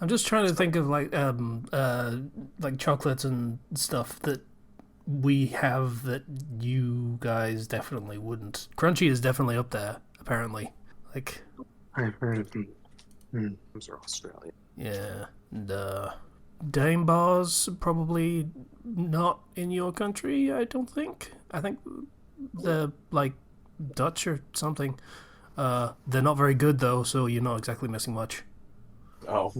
I'm just trying to think of like chocolates and stuff that we have that you guys definitely wouldn't. Crunchy is definitely up there, apparently. Like, I've heard of them. Those are Australian. yeah, and Dame bars probably not in your country. I don't think. I think they're like Dutch or something. They're not very good though, so you're not exactly missing much. Oh,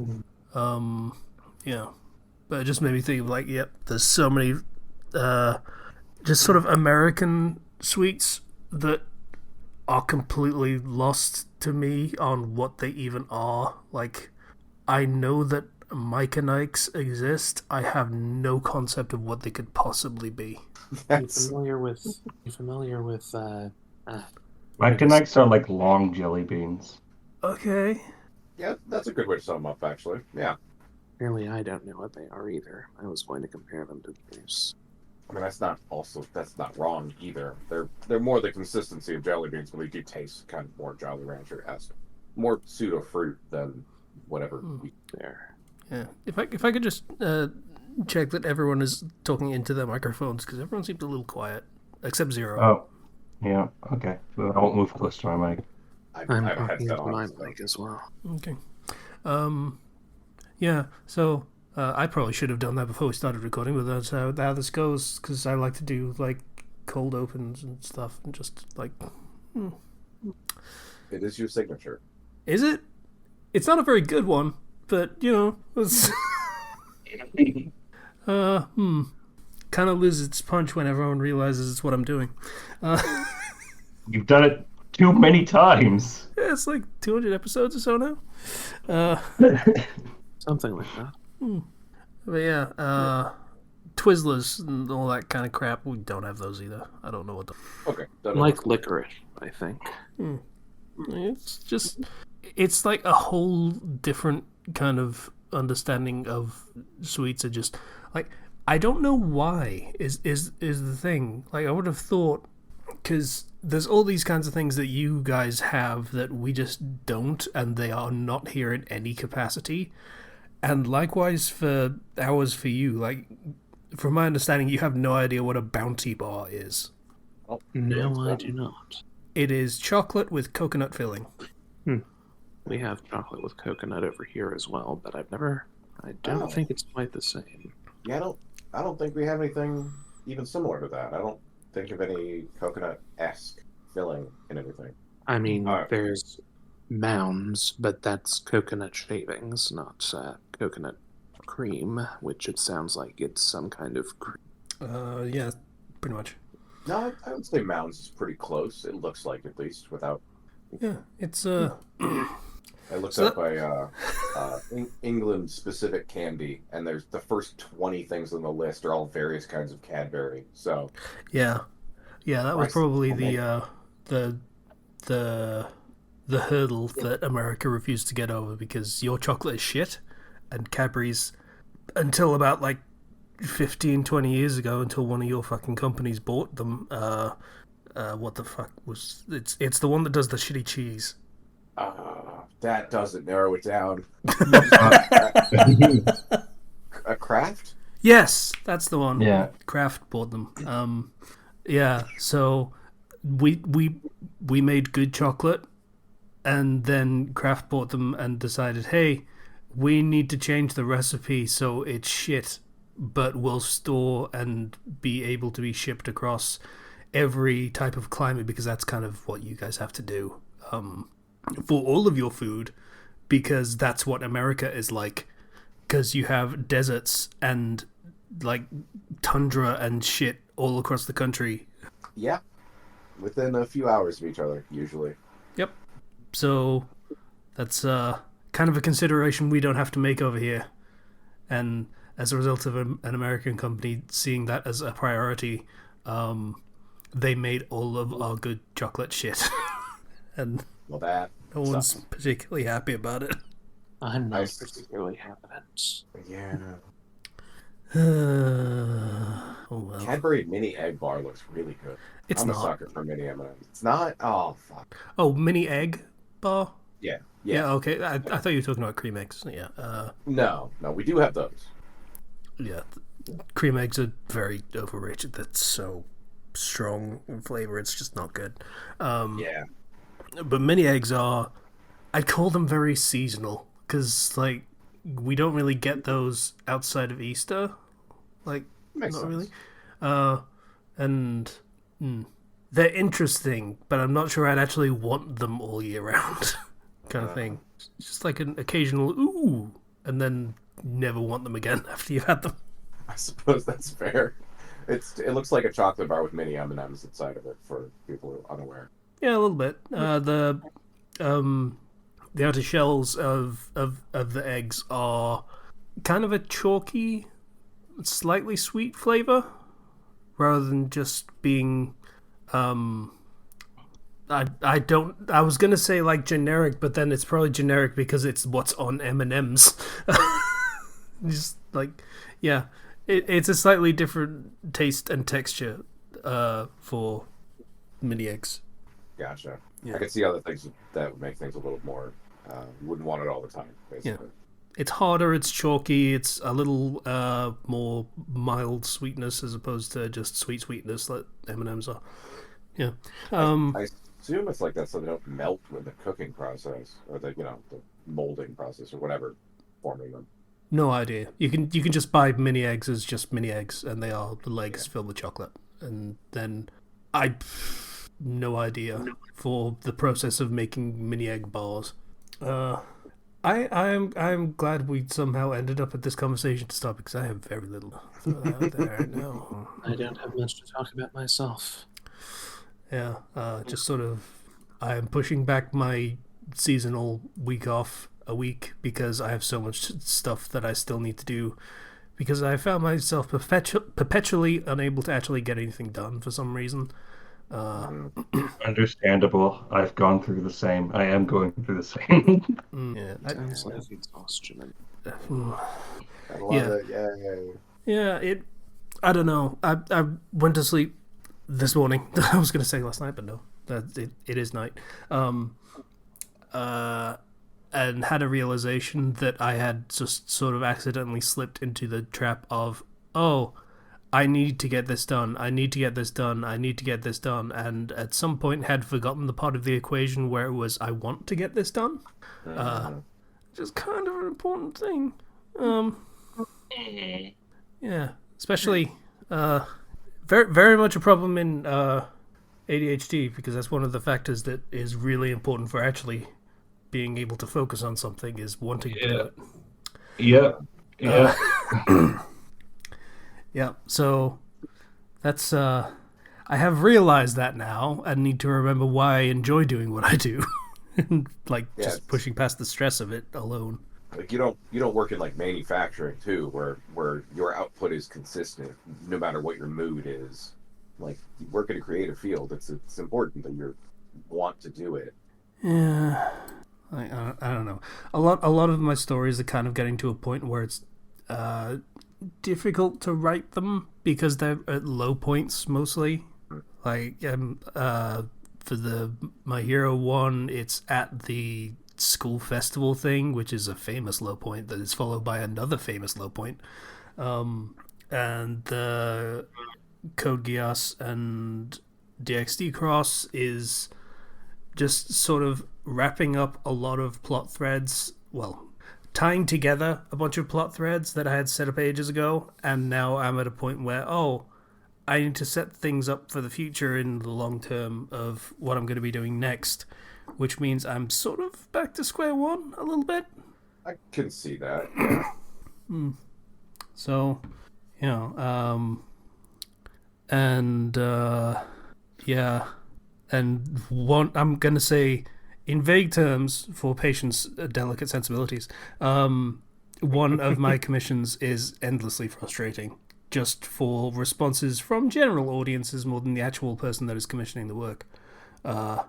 Yeah, but it just made me think of like, yep, there's so many, just sort of American sweets that are completely lost to me on what they even are. Like, I know that Mike and Ike's exist. I have no concept of what they could possibly be. You familiar with? You familiar with? Mike and Ike's are like long jelly beans. Okay. yeah, that's a good way to sum them up, actually. Yeah. Apparently, I don't know what they are either. I was going to compare them to theirs. I mean, that's not wrong either. They're more the consistency of jelly beans, but they do taste kind of more Jolly Rancher-esque. More pseudo fruit than whatever we There. Yeah. If I could just check that everyone is talking into their microphones, because everyone seems a little quiet, except Zero. Oh, yeah, okay. Well, I won't move close to my mic. I'm I have a talking headset into my on. So. mic as well. Okay. Yeah, so I probably should have done that before we started recording, but that's how this goes, because I like to do, like, cold opens and stuff, and just, like... It is your signature. Is it? It's not a very good one, but, you know, it's... kind of loses its punch when everyone realizes it's what I'm doing. You've done it too many times. Yeah, it's like 200 episodes or so now. Something like that. But yeah, Twizzlers and all that kind of crap, we don't have those either. I don't know what the... Okay. Like licorice, I think. It's just... It's like a whole different kind of understanding of sweets. Are just... Like, I don't know why is the thing. Like, I would have thought... Because there's all these kinds of things that you guys have that we just don't, and they are not here in any capacity. And likewise for ours for you. Like, from my understanding, you have no idea what a Bounty Bar is. Oh, No, yeah, I do not. It is chocolate with coconut filling. We have chocolate with coconut over here as well, but I don't think it's quite the same. Yeah, I don't think we have anything even similar to that. I don't think of any coconut-esque filling in anything. I mean, Alright. there's mounds, but that's coconut shavings, not coconut cream, which it sounds like it's some kind of cream. Yeah, pretty much. No, I would say Mounds is pretty close. It looks like, at least, without... Yeah, it's I looked So up England-specific candy, and there's the first 20 things on the list are all various kinds of Cadbury. So yeah, that was Christ, probably oh the hurdle that America refused to get over, because your chocolate is shit, and Cadbury's, until about like 15, 20 years ago, until one of your fucking companies bought them. What the fuck was it's the one that does the shitty cheese. that doesn't narrow it down. A Kraft? Yes, that's the one. Yeah. Kraft bought them. Yeah, so we made good chocolate, and then Kraft bought them and decided, hey, we need to change the recipe so it's shit, but will store and be able to be shipped across every type of climate, because that's kind of what you guys have to do for all of your food, because that's what America is like. Because you have deserts and like tundra and shit all across the country. Yeah. Within a few hours of each other, usually. Yep. So that's kind of a consideration we don't have to make over here. And as a result of an American company seeing that as a priority, they made all of our good chocolate shit. And Well, that no one's sucks. particularly happy about it. I'm not Nice. particularly hesitant. Yeah. Oh well. Cadbury Mini Egg Bar looks really good. It's I'm a not. sucker for mini M&Ms. It's not? Oh, fuck. Oh, mini egg bar? Yeah. Yeah, okay. I thought you were talking about cream eggs. Yeah. No, we do have those. Yeah. Cream eggs are very overrated. That's so strong in flavor. It's just not good. Yeah. But mini eggs are, I'd call them very seasonal because, like, we don't really get those outside of Easter. Like, Makes not sense. really. And they're interesting, but I'm not sure I'd actually want them all year round, kind of thing. It's just like an occasional ooh, and then never want them again after you've had them. I suppose that's fair. It looks like a chocolate bar with mini M&Ms inside of it for people who are unaware. Yeah, a little bit. The outer shells of the eggs are kind of a chalky, slightly sweet flavor, rather than just being. I was gonna say like generic, but then it's probably generic because it's what's on M&Ms. Just like, yeah, it's a slightly different taste and texture for mini eggs. Gotcha. Yeah. I can see other things that would make things a little more. Wouldn't want it all the time, basically. It's harder, it's chalky, it's a little more mild sweetness as opposed to just sweetness that M&Ms are. Yeah. I assume it's like that so they don't melt with the cooking process or the molding process or whatever forming them. No idea. You can just buy mini eggs as just mini eggs, and they are the legs filled with chocolate. And then no idea for the process of making mini egg bars. I'm glad we somehow ended up at this conversation to start because I have very little out there right now. I don't have much to talk about myself. Yeah, just sort of. I am pushing back my seasonal week off a week because I have so much stuff that I still need to do. Because I found myself perpetually unable to actually get anything done for some reason. Understandable. I've gone through the same. I am going through the same. Sounds like exhaustion. Yeah, I don't know. I went to sleep this morning. I was going to say last night, but no. It is night. And had a realization that I had just sort of accidentally slipped into the trap of, I need to get this done, I need to get this done, I need to get this done, and at some point had forgotten the part of the equation where it was, I want to get this done. Which is kind of an important thing. Yeah, especially, very, very much a problem in ADHD, because that's one of the factors that is really important for actually being able to focus on something is wanting to do it. Yeah. Yeah, so that's I have realized that now and need to remember why I enjoy doing what I do. And just pushing past the stress of it alone. Like you don't work in like manufacturing too, where your output is consistent no matter what your mood is. Like you work in a creative field, it's important that you want to do it. Yeah. I don't know. A lot of my stories are kind of getting to a point where it's difficult to write them because they're at low points mostly. Like for the My Hero one, it's at the school festival thing, which is a famous low point that is followed by another famous low point. And the Code Geass and DxD Cross is just sort of wrapping up a lot of plot threads, tying together a bunch of plot threads that I had set up ages ago, and now I'm at a point where, I need to set things up for the future in the long term of what I'm going to be doing next, which means I'm sort of back to square one a little bit. I can see that. So, and one, I'm going to say, in vague terms, for patients' delicate sensibilities, one of my commissions is endlessly frustrating, just for responses from general audiences more than the actual person that is commissioning the work. As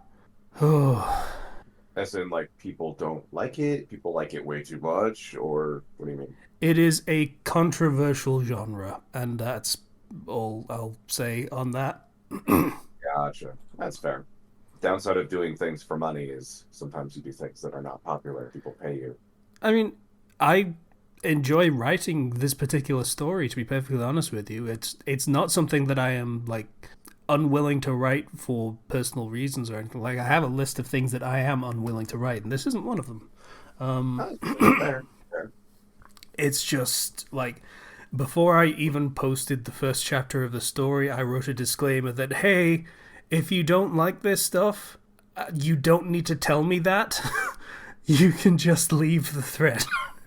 in, like, people don't like it, people like it way too much, or what do you mean? It is a controversial genre, and that's all I'll say on that. Gotcha. That's fair. downside of doing things for money is sometimes you do things that are not popular. People pay you. I mean, I enjoy writing this particular story, to be perfectly honest with you. It's not something that I am like unwilling to write for personal reasons or anything. Like, I have a list of things that I am unwilling to write, and this isn't one of them. Fair. It's just like, before I even posted the first chapter of the story, I wrote a disclaimer that, hey, if you don't like this stuff, you don't need to tell me that. You can just leave the thread,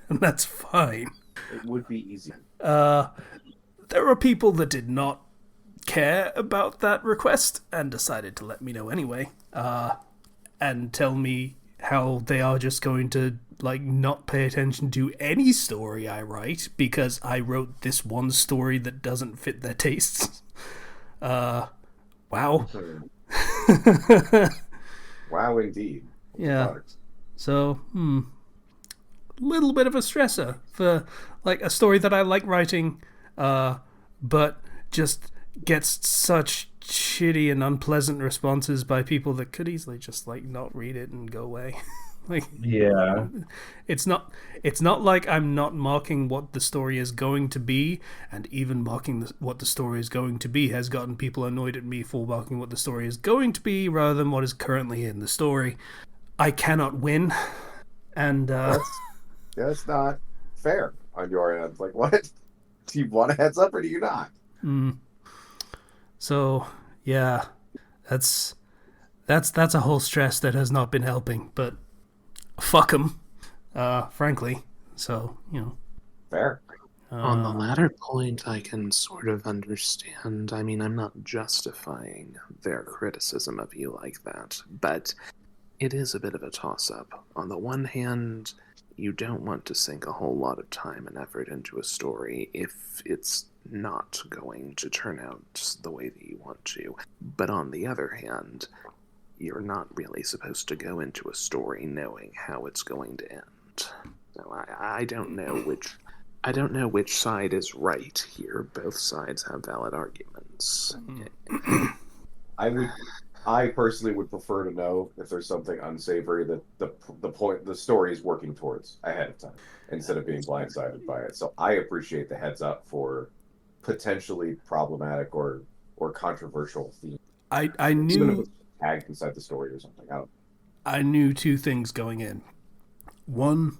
and that's fine. It would be easy. There are people that did not care about that request and decided to let me know anyway, and tell me how they are just going to like not pay attention to any story I write because I wrote this one story that doesn't fit their tastes. Wow. Wow, indeed. Yeah. So, little bit of a stressor for like a story that I like writing, but just gets such shitty and unpleasant responses by people that could easily just like not read it and go away. Like, Yeah. it's not like I'm not marking what the story is going to be, and even marking what the story is going to be has gotten people annoyed at me for marking what the story is going to be rather than what is currently in the story. I cannot win, and that's not fair on your end. Like, what? Do you want a heads up or do you not? So yeah, that's a whole stress that has not been helping. But fuck them, frankly. So, you know. Fair. On the latter point, I can sort of understand. I mean, I'm not justifying their criticism of you like that, but it is a bit of a toss-up. On the one hand, you don't want to sink a whole lot of time and effort into a story if it's not going to turn out the way that you want to. But on the other hand, you're not really supposed to go into a story knowing how it's going to end. So I don't know which side is right here. Both sides have valid arguments. I personally would prefer to know if there's something unsavory that the story is working towards ahead of time instead of being blindsided by it. So I appreciate the heads up for potentially problematic or controversial themes. I knew tagged inside the story or something. I knew two things going in. One,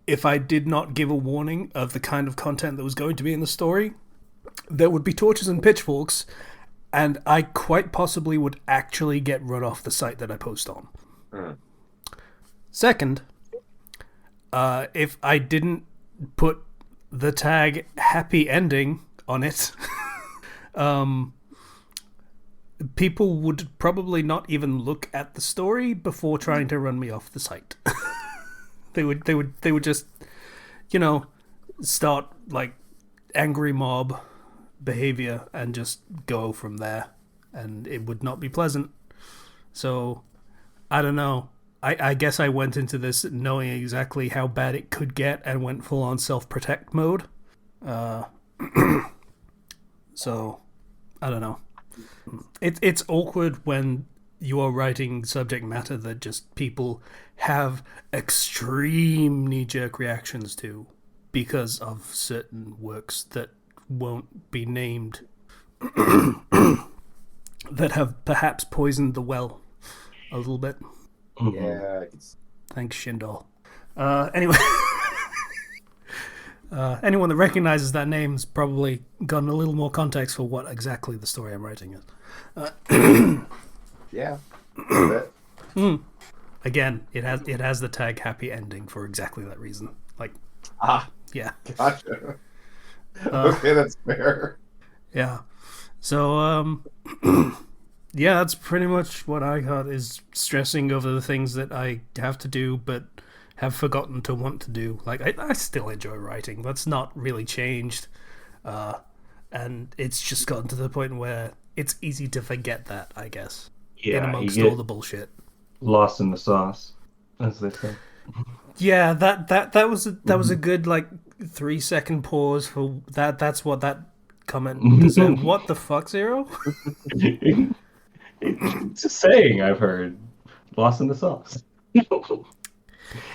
if I did not give a warning of the kind of content that was going to be in the story, there would be torches and pitchforks, and I quite possibly would actually get run off the site that I post on. Second, if I didn't put the tag happy ending on it, people would probably not even look at the story before trying to run me off the site. They would just, you know, start like angry mob behavior and just go from there, and it would not be pleasant. So I don't know. I guess I went into this knowing exactly how bad it could get and went full on self-protect mode. So I don't know. It's awkward when you are writing subject matter that just people have extreme knee-jerk reactions to because of certain works that won't be named that have perhaps poisoned the well a little bit. Yeah. Thanks, Shindal. Anyway, anyone that recognizes that name's probably gotten a little more context for what exactly the story I'm writing is. Yeah. Again, it has the tag happy ending for exactly that reason. Like, yeah. Gotcha. Okay, that's fair. Yeah. So, yeah, that's pretty much what I got, is stressing over the things that I have to do but have forgotten to want to do. Like, I still enjoy writing. That's not really changed. And it's just gotten to the point where it's easy to forget that, I guess. Yeah, in amongst all the bullshit. Lost in the sauce, as they say. Yeah, that was a good like 3-second pause for that. That's what that comment deserved. What the fuck, Zero? It's a saying I've heard. Lost in the sauce.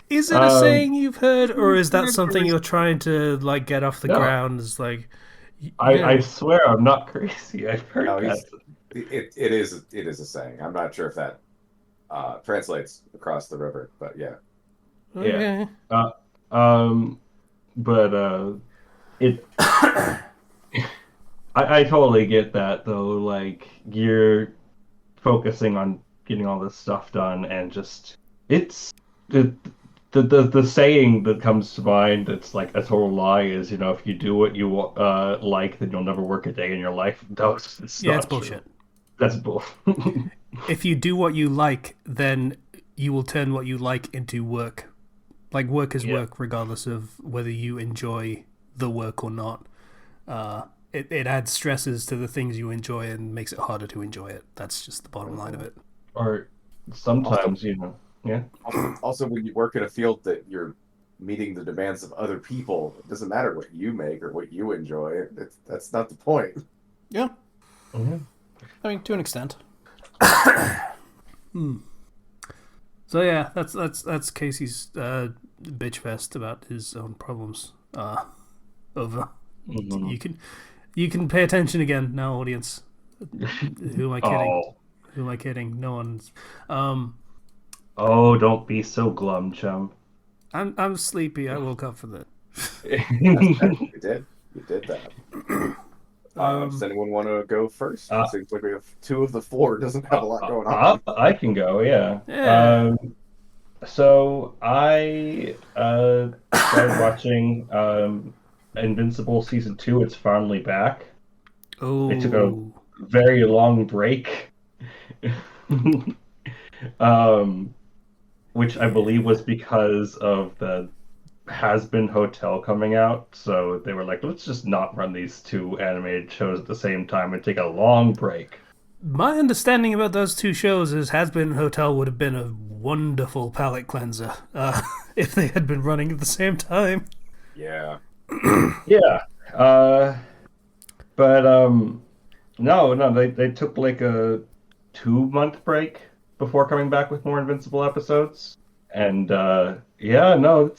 Is it a saying you've heard, or is that something you're trying to like get off the No, ground? It's like, I yeah, swear I'm not crazy. I've heard No, that. it is a saying. I'm not sure if that translates across the river, but yeah. Yeah. okay. But it. I totally get that though. Like you're focusing on getting all this stuff done, and just it's the saying that comes to mind. It's like a total lie. Is if you do what you like, then you'll never work a day in your life. It's Yeah, it's not true. bullshit. That's bull. If you do what you like, then you will turn what you like into work. Like work is work, regardless of whether you enjoy the work or not. It adds stresses to the things you enjoy and makes it harder to enjoy it. That's just the bottom line of it. Or sometimes, yeah. Also, when you work in a field that you're meeting the demands of other people, it doesn't matter what you make or what you enjoy. That's not the point. Yeah. Mhm. I mean, to an extent. So yeah, that's Casey's bitch fest about his own problems. Over. Mhm. You can pay attention again now, audience. Who am I kidding? Oh, Who am I kidding? No one's. oh, don't be so glum, chum. I'm sleepy. I woke up for that. You did. You did that. Does anyone want to go first? It seems like we have two of the four. Doesn't have a lot going on. I can go, yeah. Yeah. So I started watching Invincible season 2. It's finally back. Oh. It took a very long break, which I believe was because of the Has-Been Hotel coming out. So they were like, let's just not run these two animated shows at the same time and take a long break. My understanding about those two shows is Has-Been Hotel would have been a wonderful palate cleanser if they had been running at the same time. Yeah. Yeah. But no, they took like a 2-month break before coming back with more Invincible episodes. And yeah, no,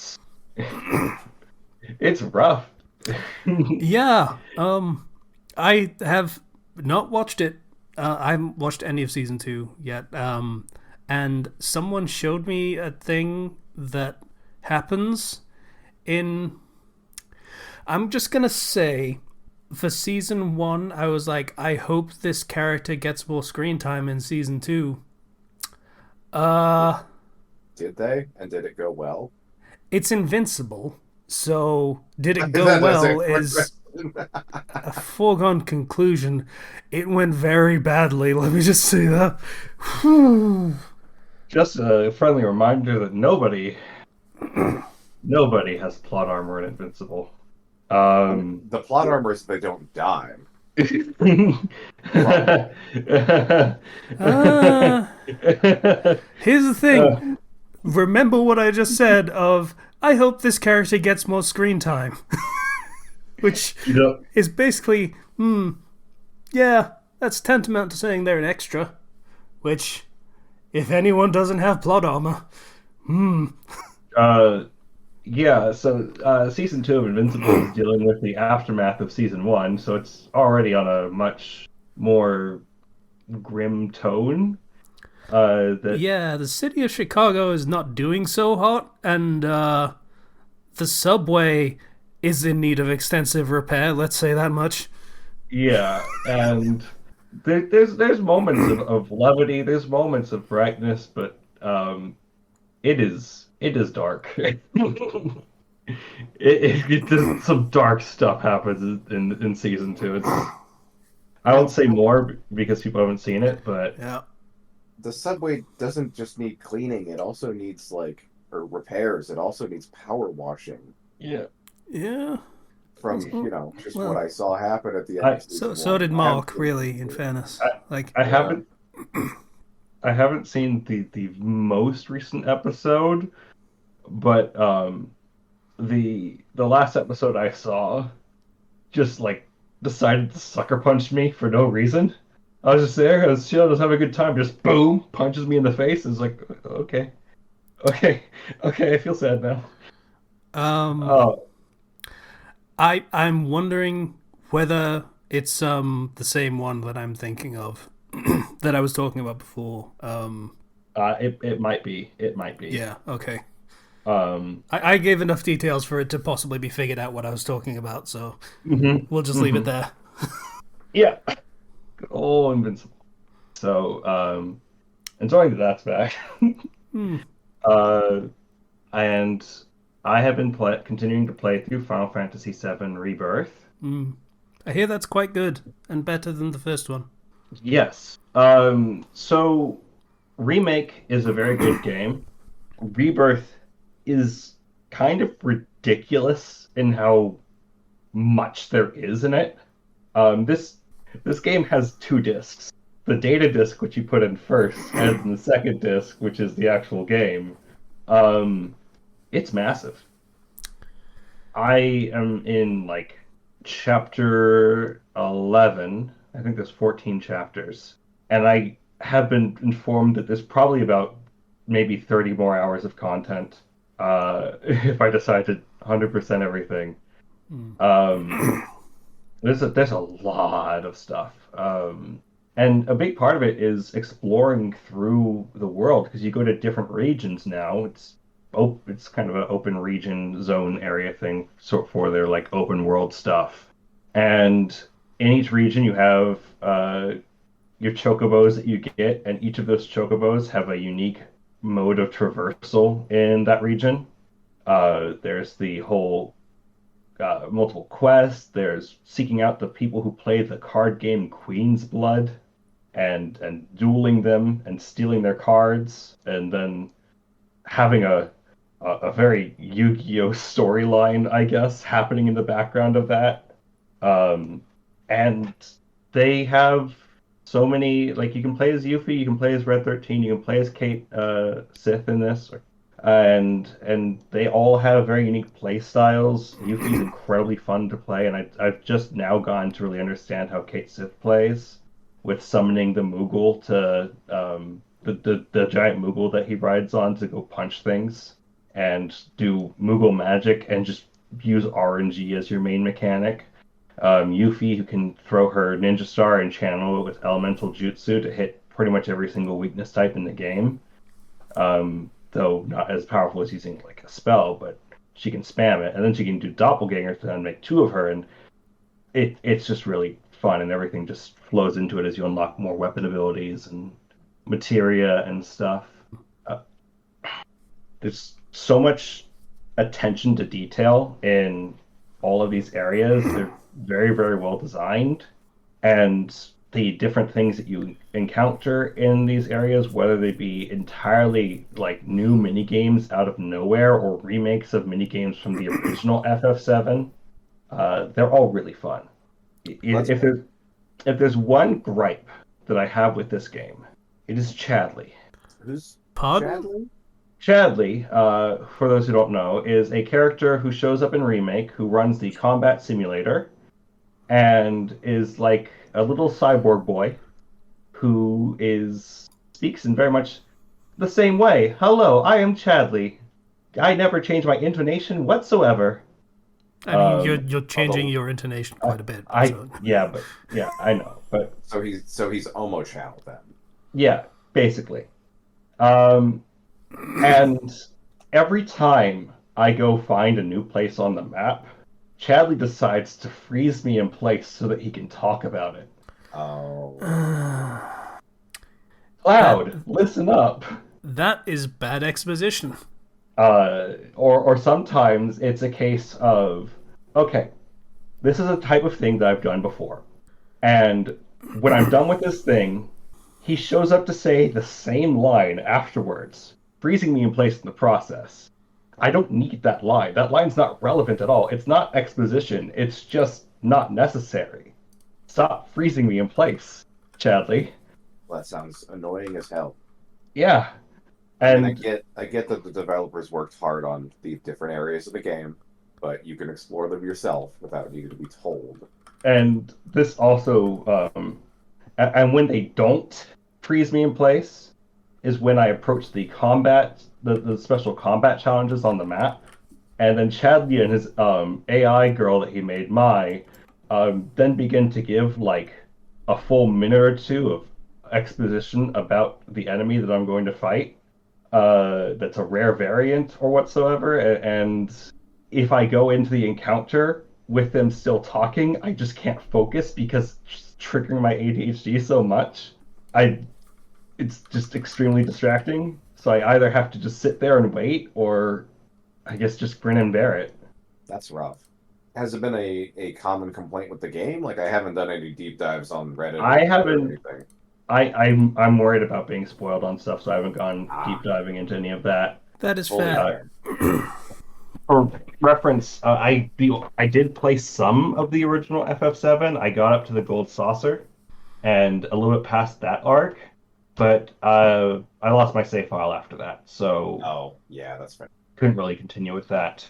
it's rough. Yeah. I have not watched it. I haven't watched any of season 2 yet. And someone showed me a thing that happens in. I'm just gonna say, for season 1, I was like, I hope this character gets more screen time in season 2. Did they? And did it go well? It's Invincible, so did it go That's well a is a foregone conclusion. It went very badly, let me just say that. Just a friendly reminder that nobody has plot armor in Invincible. The plot armor is they don't die. Here's the thing. Remember what I just said of, I hope this character gets more screen time. Which is basically, yeah, that's tantamount to saying they're an extra. Which, if anyone doesn't have plot armor, Yeah, so season 2 of Invincible is dealing with the aftermath of season 1, so it's already on a much more grim tone. Yeah, the city of Chicago is not doing so hot, and the subway is in need of extensive repair, let's say that much. Yeah, and there's moments of levity, there's moments of brightness, but it is dark. it does, some dark stuff happens in season 2. I won't say more because people haven't seen it, but yeah. The subway doesn't just need cleaning; it also needs or repairs. It also needs power washing. Yeah. From just what I saw happen at the end of season so 1. did Mark, really, in fairness. I haven't seen the most recent episode, but the last episode I saw just decided to sucker punch me for no reason. I was just there, I was chilling, I was having a good time, just boom, punches me in the face. It's like, okay, okay, okay, I feel sad now. Um, Oh, I'm wondering whether it's the same one that I'm thinking of that I was talking about before. it might be, it might be. Yeah, okay. Um, I gave enough details for it to possibly be figured out what I was talking about, so hmm we'll just leave it hmm there. Yeah. Oh, Invincible. So, enjoying that that's back. Hmm. uh, and I have been continuing to play through Final Fantasy VII Rebirth. Hmm. I hear that's quite good and better than the first one. Yes. So Remake is a very good game. Rebirth is kind of ridiculous in how much there is in it. This game has two discs. The data disc, which you put in first, and then the second disc, which is the actual game. Um, it's massive. I am in like chapter 11. I think there's 14 chapters. And I have been informed that there's probably about maybe 30 more hours of content if I decide to 100% everything. Hmm. Um, there's a lot of stuff. And a big part of it is exploring through the world because you go to different regions now. It's kind of an open region zone area thing sort for their like open world stuff. And in each region you have your chocobos that you get, and each of those chocobos have a unique mode of traversal in that region. There's the whole multiple quests. There's seeking out the people who play the card game Queen's Blood and dueling them and stealing their cards, and then having a very Yu-Gi-Oh storyline, I guess, happening in the background of that. Um, and they have so many, like you can play as Yuffie, you can play as Red 13, you can play as Kate Sith in this, and they all have very unique play styles. Yuffie's incredibly fun to play, and I've just now gotten to really understand how Kate Sith plays with summoning the Moogle to the giant Moogle that he rides on to go punch things and do Moogle magic and just use RNG as your main mechanic. Yuffie, who can throw her Ninja Star and channel it with Elemental Jutsu to hit pretty much every single weakness type in the game. Though not as powerful as using like a spell, but she can spam it, and then she can do Doppelganger to then make two of her, and it's just really fun, and everything just flows into it as you unlock more weapon abilities and materia and stuff. Uh, there's so much attention to detail in all of these areas. They're very, very well designed. And the different things that you encounter in these areas, whether they be entirely like new mini games out of nowhere or remakes of mini games from the original FF7, they're all really fun. If there's one gripe that I have with this game, it is Chadley. Who's Pardon? Chadley? Chadley, for those who don't know, is a character who shows up in Remake who runs the combat simulator and is like a little cyborg boy who speaks in very much the same way. Hello, I am Chadley. I never change my intonation whatsoever. I mean, you're changing Although your intonation quite a bit. I So. yeah, but yeah, I know, but so he's Omo Chow then. yeah, basically. Um, and every time I go find a new place on the map, Chadley decides to freeze me in place so that he can talk about it. Oh, Cloud, listen up. That is bad exposition. Or sometimes it's a case of, okay, this is a type of thing that I've done before. And when I'm done with this thing, he shows up to say the same line afterwards, freezing me in place in the process. I don't need that line. That line's not relevant at all. It's not exposition. It's just not necessary. Stop freezing me in place, Chadley. well, that sounds annoying as hell. Yeah. And And I get that the developers worked hard on the different areas of the game, but you can explore them yourself without needing to be told. and this also And when they don't freeze me in place is when I approach the the special combat challenges on the map. And then Chadley and his AI girl that he made, Mai, then begin to give like a full minute or two of exposition about the enemy that I'm going to fight. That's a rare variant or whatsoever. And if I go into the encounter with them still talking, I just can't focus because it's triggering my ADHD so much. I It's just extremely distracting. So I either have to just sit there and wait, or I guess just grin and bear it. That's rough. Has it been a common complaint with the game? Like, I haven't done any deep dives on Reddit or I Twitter or haven't. anything. I'm worried about being spoiled on stuff, so I haven't gone deep diving into any of that. That is Fully fair. For reference, I did play some of the original FF7. I got up to the Gold Saucer and a little bit past that arc, but I lost my save file after that, so Oh, yeah, that's fair. couldn't really continue with that.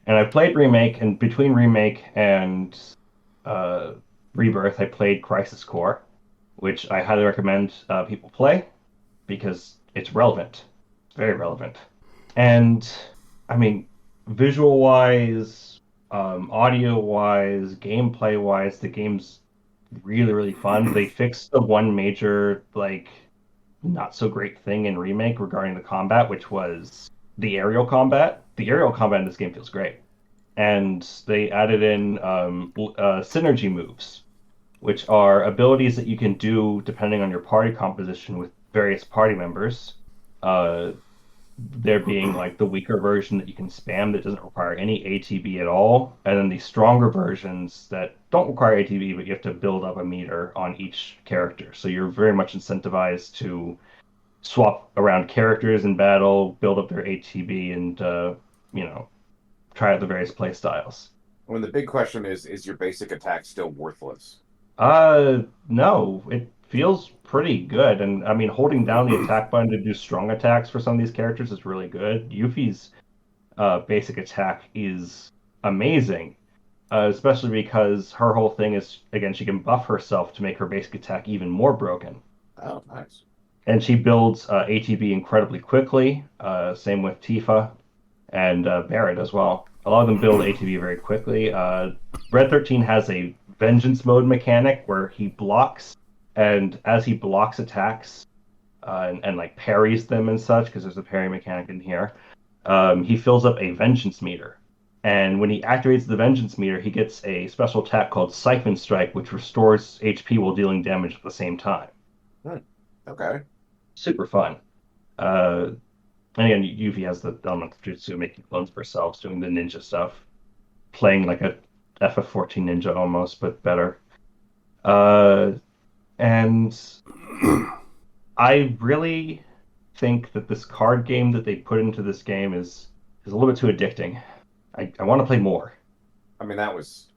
And I played Remake, and between Remake and uh, Rebirth, I played Crisis Core, which I highly recommend people play because it's relevant. It's very relevant. And I mean, visual wise, audio wise, gameplay wise, the game's really, really fun. They fixed the one major, like, not so great thing in Remake regarding the combat, which was the aerial combat. The aerial combat in this game feels great. And they added in synergy moves, which are abilities that you can do depending on your party composition with various party members. Uh, there being like the weaker version that you can spam that doesn't require any ATB at all, and then the stronger versions that don't require ATB, but you have to build up a meter on each character. So you're very much incentivized to swap around characters in battle, build up their ATB, and try out the various play styles. When the big question is your basic attack still worthless? No, it feels pretty good. And I mean, holding down the attack button to do strong attacks for some of these characters is really good. Yuffie's basic attack is amazing, especially because her whole thing is, again, she can buff herself to make her basic attack even more broken. Oh, nice. And she builds ATB incredibly quickly. Same with Tifa and Barret as well. A lot of them build ATB very quickly. Red 13 has a vengeance mode mechanic where he blocks, and as he blocks attacks and like parries them and such, because there's a parry mechanic in here, he fills up a vengeance meter. And when he activates the vengeance meter, he gets a special attack called Siphon Strike, which restores HP while dealing damage at the same time. Okay. Super fun. And again, Yuffie has the element of Jutsu, making clones of herself, doing the ninja stuff, playing like a FF14 ninja almost, but better. And I really think that this card game that they put into this game is a little bit too addicting. I want to play more. I mean, that's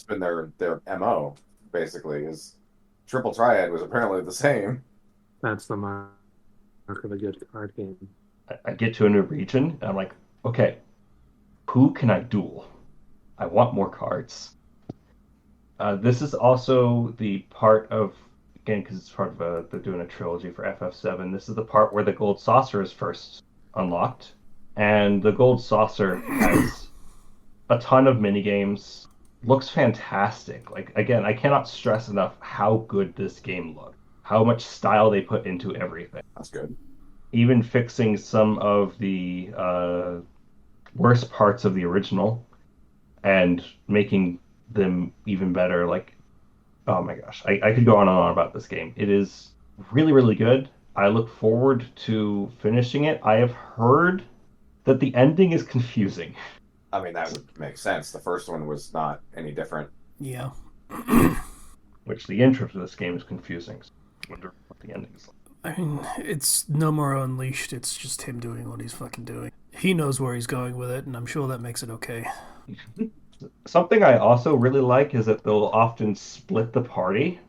been their MO, basically, is Triple Triad was apparently the same. That's the mark of a good card game. I get to a new region, and I'm like, okay, who can I duel? I want more cards. This is also the part of, again, because it's part of they're doing a trilogy for FF7. This is the part where the Gold Saucer is first unlocked, and the Gold Saucer has a ton of mini games. Looks fantastic. Like, again, I cannot stress enough how good this game looks. How much style they put into everything. That's good. Even fixing some of the worst parts of the original and making them even better. Like, oh my gosh, I could go on and on about this game. It is really, really good. I look forward to finishing it. I have heard that the ending is confusing. I mean, that would make sense. The first one was not any different. Yeah. Which the intro to this game is confusing. So I wonder what the ending is like. I mean, it's no more Unleashed. It's just him doing what he's fucking doing. He knows where he's going with it, and I'm sure that makes it okay. Something I also really like is that they'll often split the party,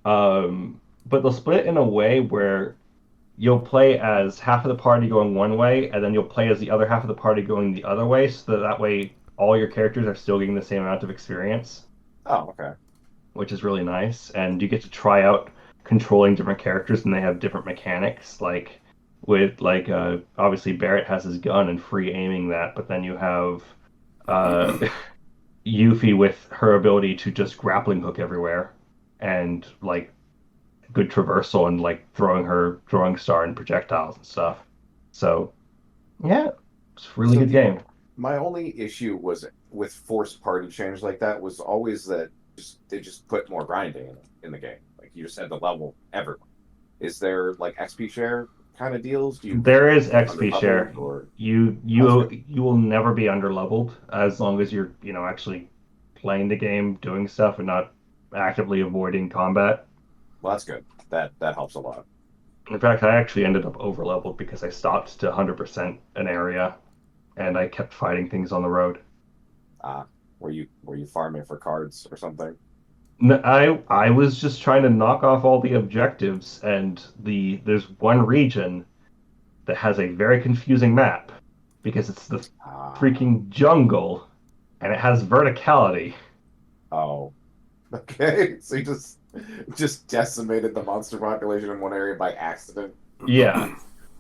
but they'll split it in a way where you'll play as half of the party going one way, and then you'll play as the other half of the party going the other way, so that way all your characters are still getting the same amount of experience. Oh, okay. which is really nice. And you get to try out controlling different characters, and they have different mechanics. Like with obviously Barrett has his gun and free aiming that, but then you have uh, Yuffie with her ability to just grappling hook everywhere, and like good traversal and like throwing her throwing star and projectiles and stuff. So yeah, it's a really So good game. my only issue was with forced party change like that was always that they just put more grinding in the game. Like you just had to level everyone. Is there like XP share kind of deals? Do you There is XP share. underleveled or You that's you good. you will never be underleveled as long as you're, actually playing the game, doing stuff, and not actively avoiding combat. Well, that's good. That helps a lot. In fact, I actually ended up overleveled because I stopped to 100% an area and I kept fighting things on the road. Uh, were you farming for cards or something? I was just trying to knock off all the objectives, and there's one region that has a very confusing map because it's the Ah, freaking jungle and it has verticality. oh, okay. So you just decimated the monster population in one area by accident. Yeah,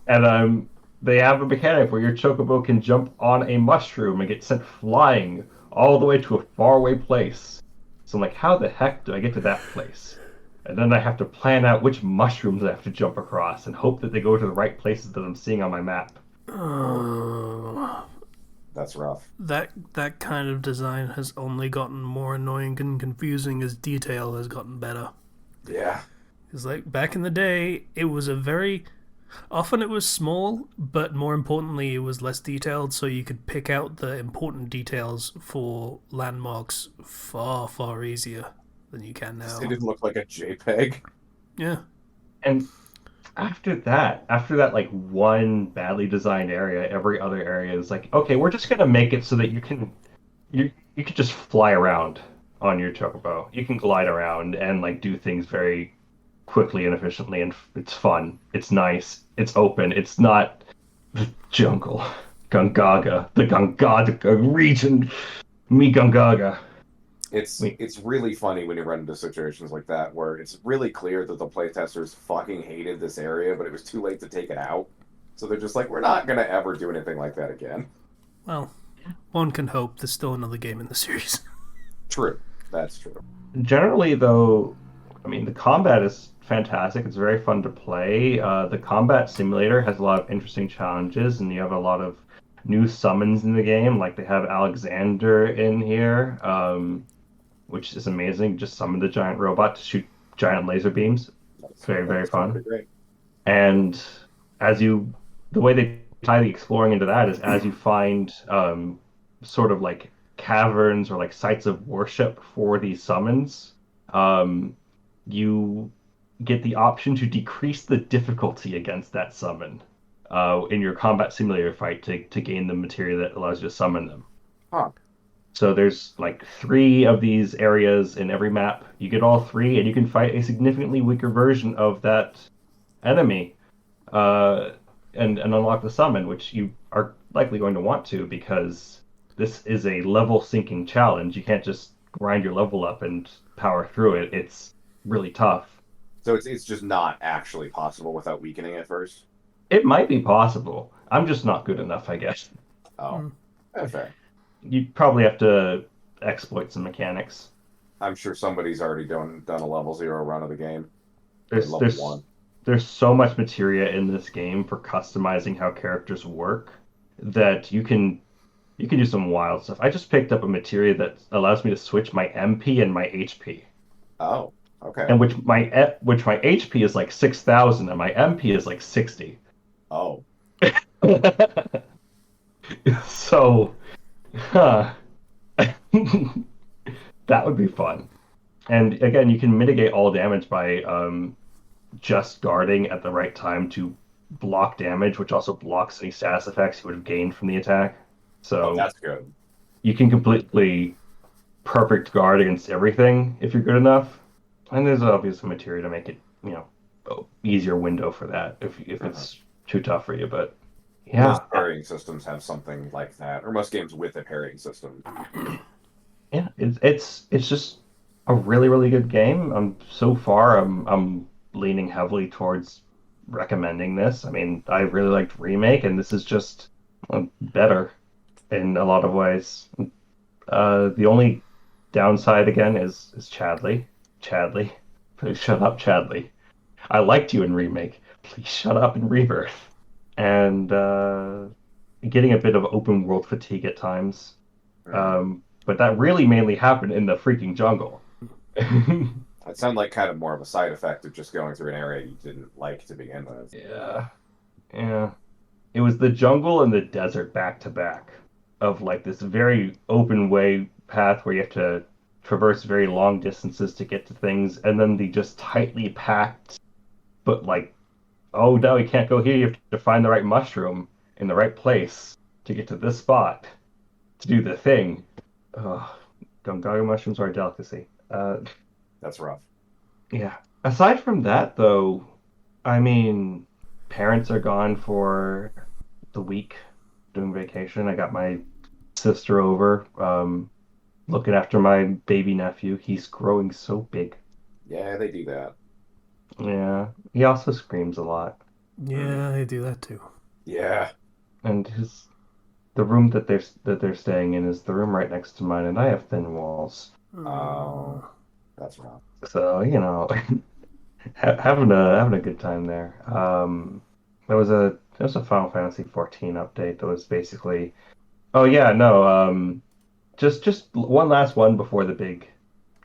and they have a mechanic where your chocobo can jump on a mushroom and get sent flying all the way to a faraway place. So I'm like, how the heck do I get to that place? And then I have to plan out which mushrooms I have to jump across and hope that they go to the right places that I'm seeing on my map. Uh, That's rough. that kind of design has only gotten more annoying and confusing as detail has gotten better. Yeah. Because like back in the day, it was a very often it was small, but more importantly, it was less detailed, so you could pick out the important details for landmarks far easier than you can now. It didn't look like a JPEG. Yeah. And after that like one badly designed area, every other area is like, okay, we're just gonna make it so that you can just fly around on your chocobo. You can glide around and like do things very quickly and efficiently, and it's fun. It's nice. It's open. It's not jungle. Gungaga, the Gungaga region. Me Gungaga. Me. It's really funny when you run into situations like that where it's really clear that the playtesters fucking hated this area, but it was too late to take it out. So they're just like, we're not gonna ever do anything like that again. Well, one can hope there's still another game in the series. True. That's true. Generally, though, I mean, the combat is fantastic. It's very fun to play. The combat simulator has a lot of interesting challenges, and you have a lot of new summons in the game. Like they have Alexander in here, which is amazing. Just summon the giant robot to shoot giant laser beams. It's very That's fun. pretty great. And as you, the way they tie the exploring into that is as you find sort of like caverns or like sites of worship for these summons, um, you get the option to decrease the difficulty against that summon in your combat simulator fight to gain the material that allows you to summon them. Huh. So there's like three of these areas in every map. You get all three, and you can fight a significantly weaker version of that enemy, uh, and unlock the summon, which you are likely going to want to because this is a level sinking challenge. You can't just grind your level up and power through it. It's really tough. So it's just not actually possible without weakening it first. It might be possible. I'm just not good enough, I guess. Oh, fair. You'd probably have to exploit some mechanics. I'm sure somebody's already done a level 0 run of the game. Or There's level there's 1. there's so much materia in this game for customizing how characters work that you can do some wild stuff. I just picked up a materia that allows me to switch my MP and my HP, Oh, okay. and which my HP is like 6,000 and my MP is like 60. Oh, So, huh. That would be fun. And again, you can mitigate all damage by just guarding at the right time to block damage, which also blocks any status effects you would have gained from the attack. oh, So that's good. you can completely perfect guard against everything if you're good enough. And there's obviously material to make it, easier window for that if it's too tough for you. But yeah, Most parrying systems have something like that, or most games with a parrying system. yeah, it's just a really, really good game. So far, I'm leaning heavily towards recommending this. I mean, I really liked Remake, and this is just better in a lot of ways. The only downside again is Chadley. Chadley, please shut up, Chadley. I liked you in Remake. Please shut up in Rebirth. And getting a bit of open world fatigue at times. But that really mainly happened in the freaking jungle. It sounded like kind of more of a side effect of just going through an area you didn't like to begin with. Yeah. Yeah. It was the jungle and the desert back to back of like this very open way path where you have to traverse very long distances to get to things, and then the just tightly packed, but like, oh no, you can't go here. You have to find the right mushroom in the right place to get to this spot to do the thing. Oh, Gongaga mushrooms are a delicacy. That's rough. Yeah. Aside from that, though, I mean, parents are gone for the week doing vacation. I got my sister over, looking after my baby nephew. He's growing so big. Yeah, they do that. Yeah. He also screams a lot. Yeah, I do that too. Yeah. And the room that they're staying in is the room right next to mine, and I have thin walls. Oh, that's rough. So, having a good time there. There was a Final Fantasy 14 update that was basically, oh yeah, no, just one last one before the big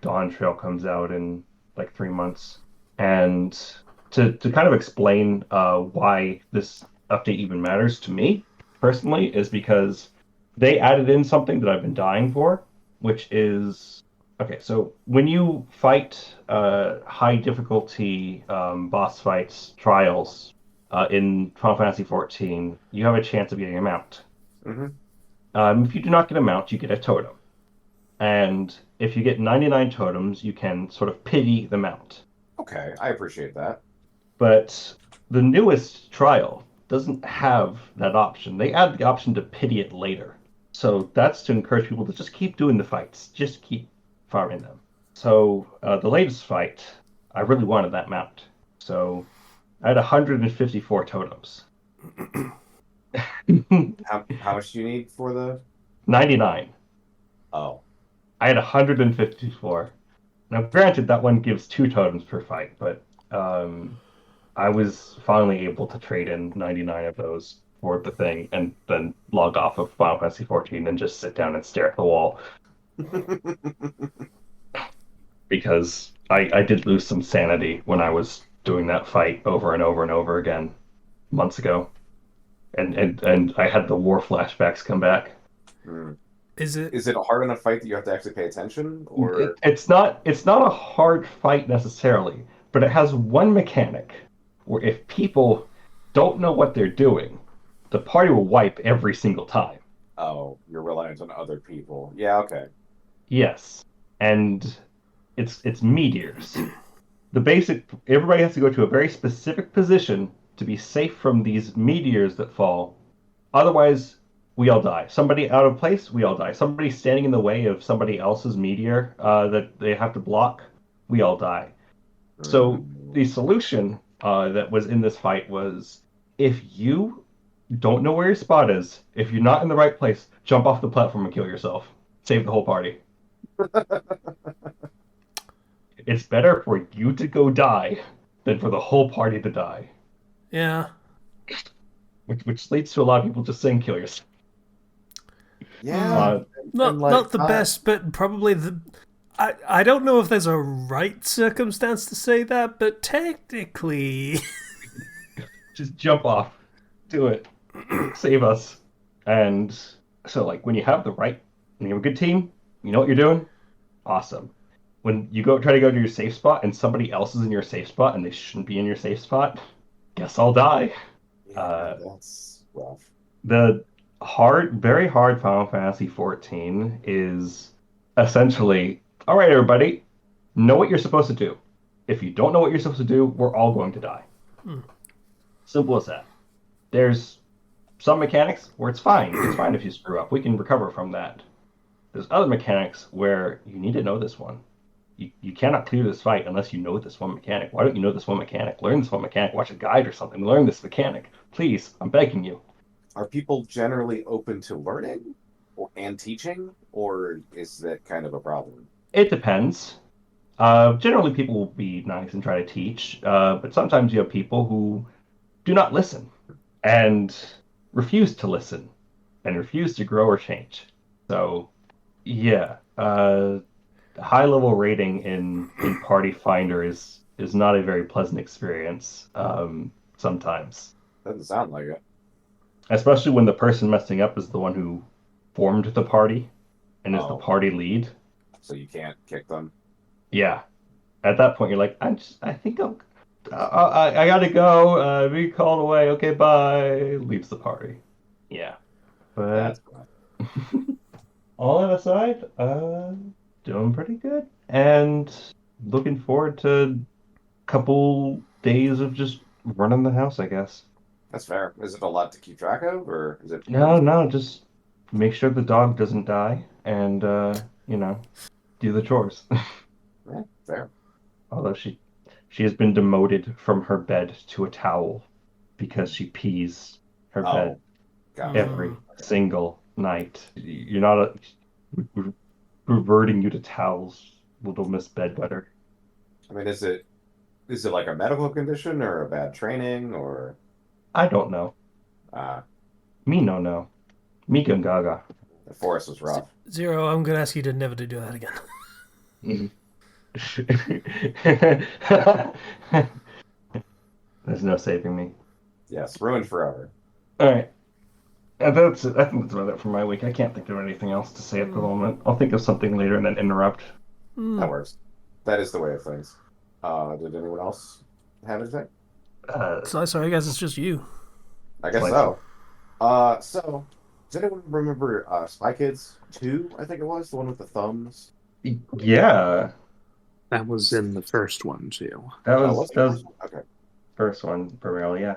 Dawn Trail comes out in like 3 months, and to kind of explain why this update even matters to me personally is because they added in something that I've been dying for, which is okay. So when you fight high difficulty boss fights trials in Final Fantasy 14, you have a chance of getting a mount. Mm-hmm. If you do not get a mount, you get a totem. And if you get 99 totems, you can sort of pity the mount. Okay, I appreciate that. But the newest trial doesn't have that option. They add the option to pity it later. So that's to encourage people to just keep doing the fights, just keep farming them. So the latest fight, I really wanted that mount. So I had 154 totems. How much do you need for the 99. Oh. I had 154. Now, granted, that one gives 2 totems per fight, but I was finally able to trade in 99 of those for the thing and then log off of Final Fantasy 14 and just sit down and stare at the wall. Because I did lose some sanity when I was doing that fight over and over and over again months ago. And I had the war flashbacks come back. Is it a hard enough fight that you have to actually pay attention, or It's not a hard fight necessarily, but it has one mechanic where if people don't know what they're doing, the party will wipe every single time. oh, you're reliant on other people? Yeah, okay. Yes, and it's meteors. The basic everybody has to go to a very specific position to be safe from these meteors that fall. Otherwise, we all die. Somebody out of place, we all die. Somebody standing in the way of somebody else's meteor that they have to block, we all die. So the solution that was in this fight was if you don't know where your spot is, if you're not in the right place, jump off the platform and kill yourself. Save the whole party. It's better for you to go die than for the whole party to die. Yeah. Which leads to a lot of people just saying kill yourself. Yeah. Not the best, but probably the. I don't know if there's a right circumstance to say that, but technically. Just jump off. Do it. Save us. And so, like, when you have a good team, you know what you're doing? Awesome. When you try to go to your safe spot and somebody else is in your safe spot and they shouldn't be in your safe spot, guess I'll die. Yeah, that's rough. The very hard Final Fantasy 14 is essentially, all right, everybody, know what you're supposed to do. If you don't know what you're supposed to do, we're all going to die. Simple as that. There's some mechanics where it's fine. It's fine if you screw up. We can recover from that. There's other mechanics where you need to know this one. you cannot clear this fight unless you know this one mechanic. Why don't you know this one mechanic? Learn this one mechanic. Watch a guide or something. Learn this mechanic. Please, I'm begging you. Are people generally open to learning and teaching, or is that kind of a problem? It depends. Generally, people will be nice and try to teach, but sometimes you have people who do not listen and refuse to listen and refuse to grow or change. So, yeah, high level rating in Party Finder is not a very pleasant experience sometimes, Doesn't sound like it. especially when the person messing up is the one who formed the party and is the Oh, party lead. so you can't kick them? Yeah, at that point you're like, I think I gotta go. Be called away. Okay, bye. Leaves the party. Yeah, but That's fine. all that aside, doing pretty good and looking forward to a couple days of just running the house, I guess. That's fair. Is it a lot to keep track of, or is it pretty? No, no, just make sure the dog doesn't die and you know, do the chores. Fair. Although she has been demoted from her bed to a towel because she pees her bed Oh, gotcha. every single night. You're not we're reverting you to towels, little Miss Bedwetter. I mean, is it like a medical condition or a bad training or I don't know. uh Me no no. Me gaga. the forest was rough? Zero, I'm gonna ask you to never to do that again. There's no saving me. Yes, ruined forever. All right. That's it. I think that's about it for my week. I can't think of anything else to say at the moment. I'll think of something later and then interrupt. That works. That is the way of things. Did anyone else have anything? So sorry, guys, it's just you. I guess Like- so. So does anyone remember Spy Kids 2, I think it was, the one with the thumbs? Yeah, That was in the first one too. that Oh, was it that the was first one? Okay. first one primarily. Yeah.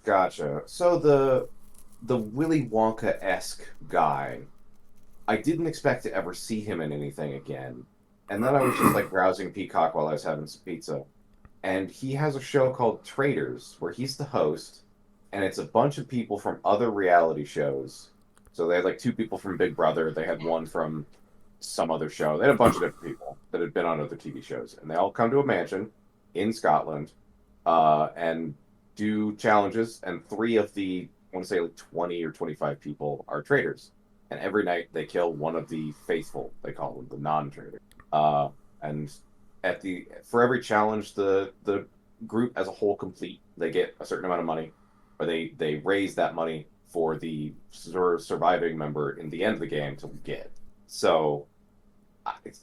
Gotcha. So the Willy Wonka-esque guy, I didn't expect to ever see him in anything again. And then I was just like browsing Peacock while I was having some pizza. And he has a show called Traitors, where he's the host, and it's a bunch of people from other reality shows. So they had like two people from Big Brother, they had one from some other show. They had a bunch of different people that had been on other TV shows. And they all come to a mansion in Scotland and do challenges, and three of the, I want to say like 20 or 25 people are traitors. And every night they kill one of the faithful, they call them, the non-traitors. And for every challenge the group as a whole complete, they get a certain amount of money, or they raise that money for the surviving member in the end of the game to get. So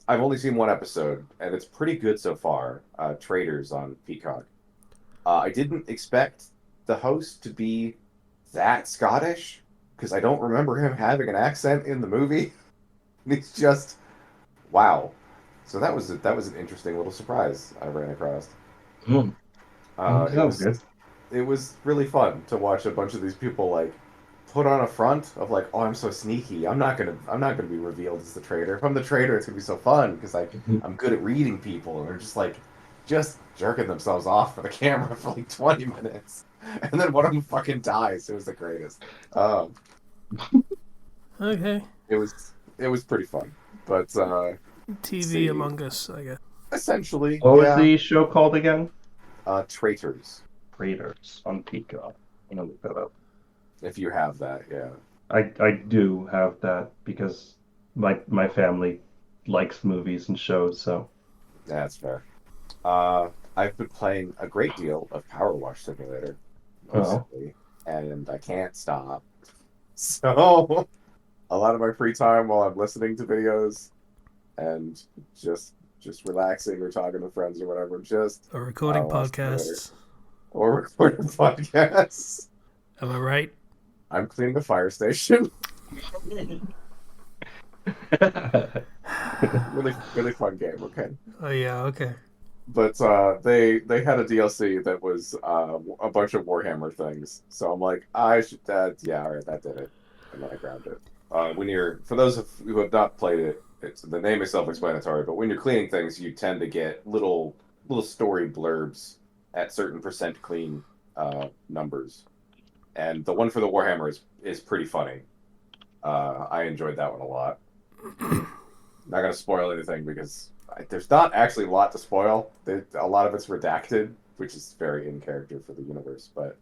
I've only seen one episode, and it's pretty good so far. Traitors on Peacock. I didn't expect the host to be that Scottish, because I don't remember him having an accent in the movie. It's just wow. So that was an interesting little surprise I ran across. Hmm. It was really fun to watch a bunch of these people like put on a front of like, oh, I'm so sneaky. I'm not gonna be revealed as the traitor. If I'm the traitor, it's gonna be so fun because I'm good at reading people, and they're just jerking themselves off for the camera for like 20 minutes, and then one of them fucking dies. It was the greatest. Okay. It was pretty fun, but TV see. Among Us, I guess. essentially, What was yeah. the show called again? Traitors. Raiders on Peacock. I'm gonna look that up. If you have that, yeah. I do have that because my family likes movies and shows, so That's fair. I've been playing a great deal of Power Wash Simulator recently, and I can't stop. So, a lot of my free time while I'm listening to videos and just relaxing or talking to friends or whatever, just Or recording Power Wash Simulator. podcasts. Or recording podcasts. Am I right? I'm cleaning the fire station. Really, really fun game. Okay. Oh yeah, okay. But they had a DLC that was a bunch of Warhammer things. So I'm like, I should, yeah, all right, that did it, and then I grabbed it. For those who have not played it, the name is self-explanatory, but when you're cleaning things, you tend to get little story blurbs at certain percent clean numbers. And the one for the Warhammer is pretty funny. I enjoyed that one a lot. Not gonna spoil anything because there's not actually a lot to spoil. A lot of it's redacted, which is very in character for the universe, but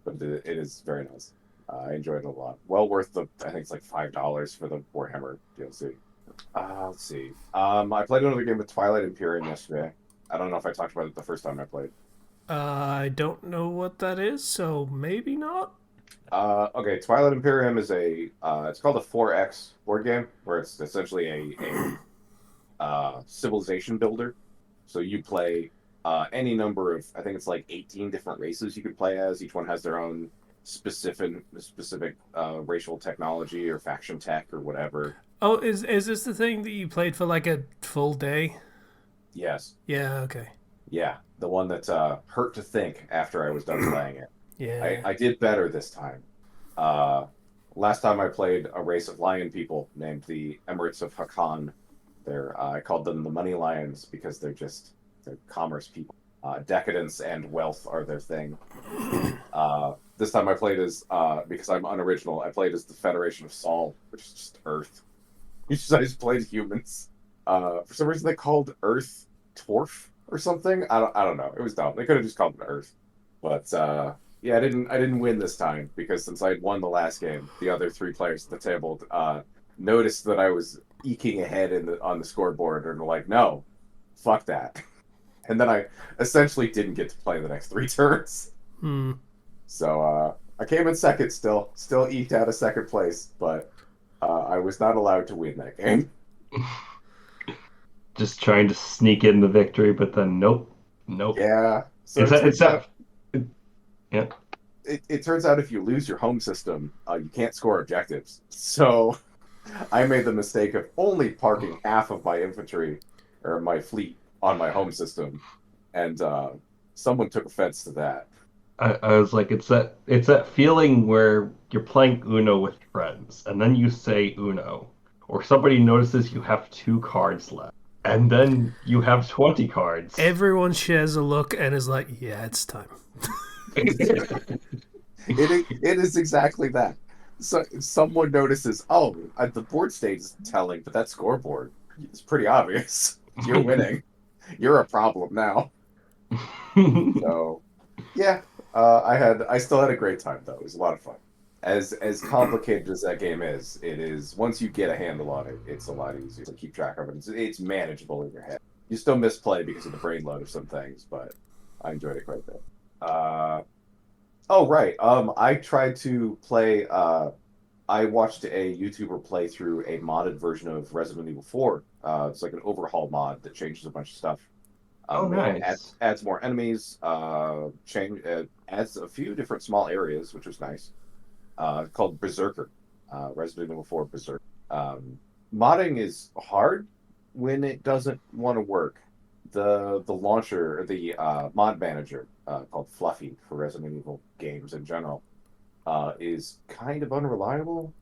it is very nice. I enjoyed it a lot. Well worth I think it's like $5 for the Warhammer DLC. Let's see. I played another game with Twilight Imperium yesterday. I don't know if I talked about it the first time I played. I don't know what that is, so maybe not. Okay, Twilight Imperium is it's called a 4X board game, where it's essentially a civilization builder. So you play any number of, I think it's like 18 different races you could play as. Each one has their own specific racial technology or faction tech or whatever. Oh, is this the thing that you played for like a full day? Yes. Yeah, okay. Yeah, the one that hurt to think after I was done playing it. Yeah. I did better this time. Last time I played a race of lion people named the Emirates of Hakan. I called them the Money Lions because they're commerce people. Decadence and wealth are their thing. This time I played as, because I'm unoriginal, I played as the Federation of Sol, which is just Earth. Usually I just played humans. For some reason they called Earth Torf or something. I don't know. It was dumb. They could have just called it Earth. But yeah, I didn't win this time because since I had won the last game, the other three players at the table noticed that I was eking ahead on the scoreboard and were like, no, fuck that. And then I essentially didn't get to play the next 3 turns. So I came in second still eked out a second place, but I was not allowed to win that game. Just trying to sneak in the victory, but then nope. Yeah. So yeah. It turns out if you lose your home system, you can't score objectives. So I made the mistake of only parking half of my infantry or my fleet on my home system, and someone took offense to that. I was like, it's that feeling where you're playing Uno with friends, and then you say Uno, or somebody notices you have 2 cards left, and then you have 20 cards. Everyone shares a look and is like, yeah, it's time. It is exactly that. So someone notices, oh, the board state is telling, but that scoreboard, it's pretty obvious. You're winning. You're a problem now. So, yeah, I still had a great time though. It was a lot of fun. As complicated as that game is, it is once you get a handle on it, it's a lot easier to keep track of it. It's manageable in your head. You still misplay because of the brain load of some things, but I enjoyed it quite a bit. Oh right. I tried to play. I watched a YouTuber play through a modded version of Resident Evil 4. It's like an overhaul mod that changes a bunch of stuff. Nice. Adds more enemies. Adds a few different small areas, which was nice. Called Berserker. Resident Evil 4 Berserker. Modding is hard when it doesn't want to work. The launcher, or the mod manager, called Fluffy for Resident Evil games in general, is kind of unreliable.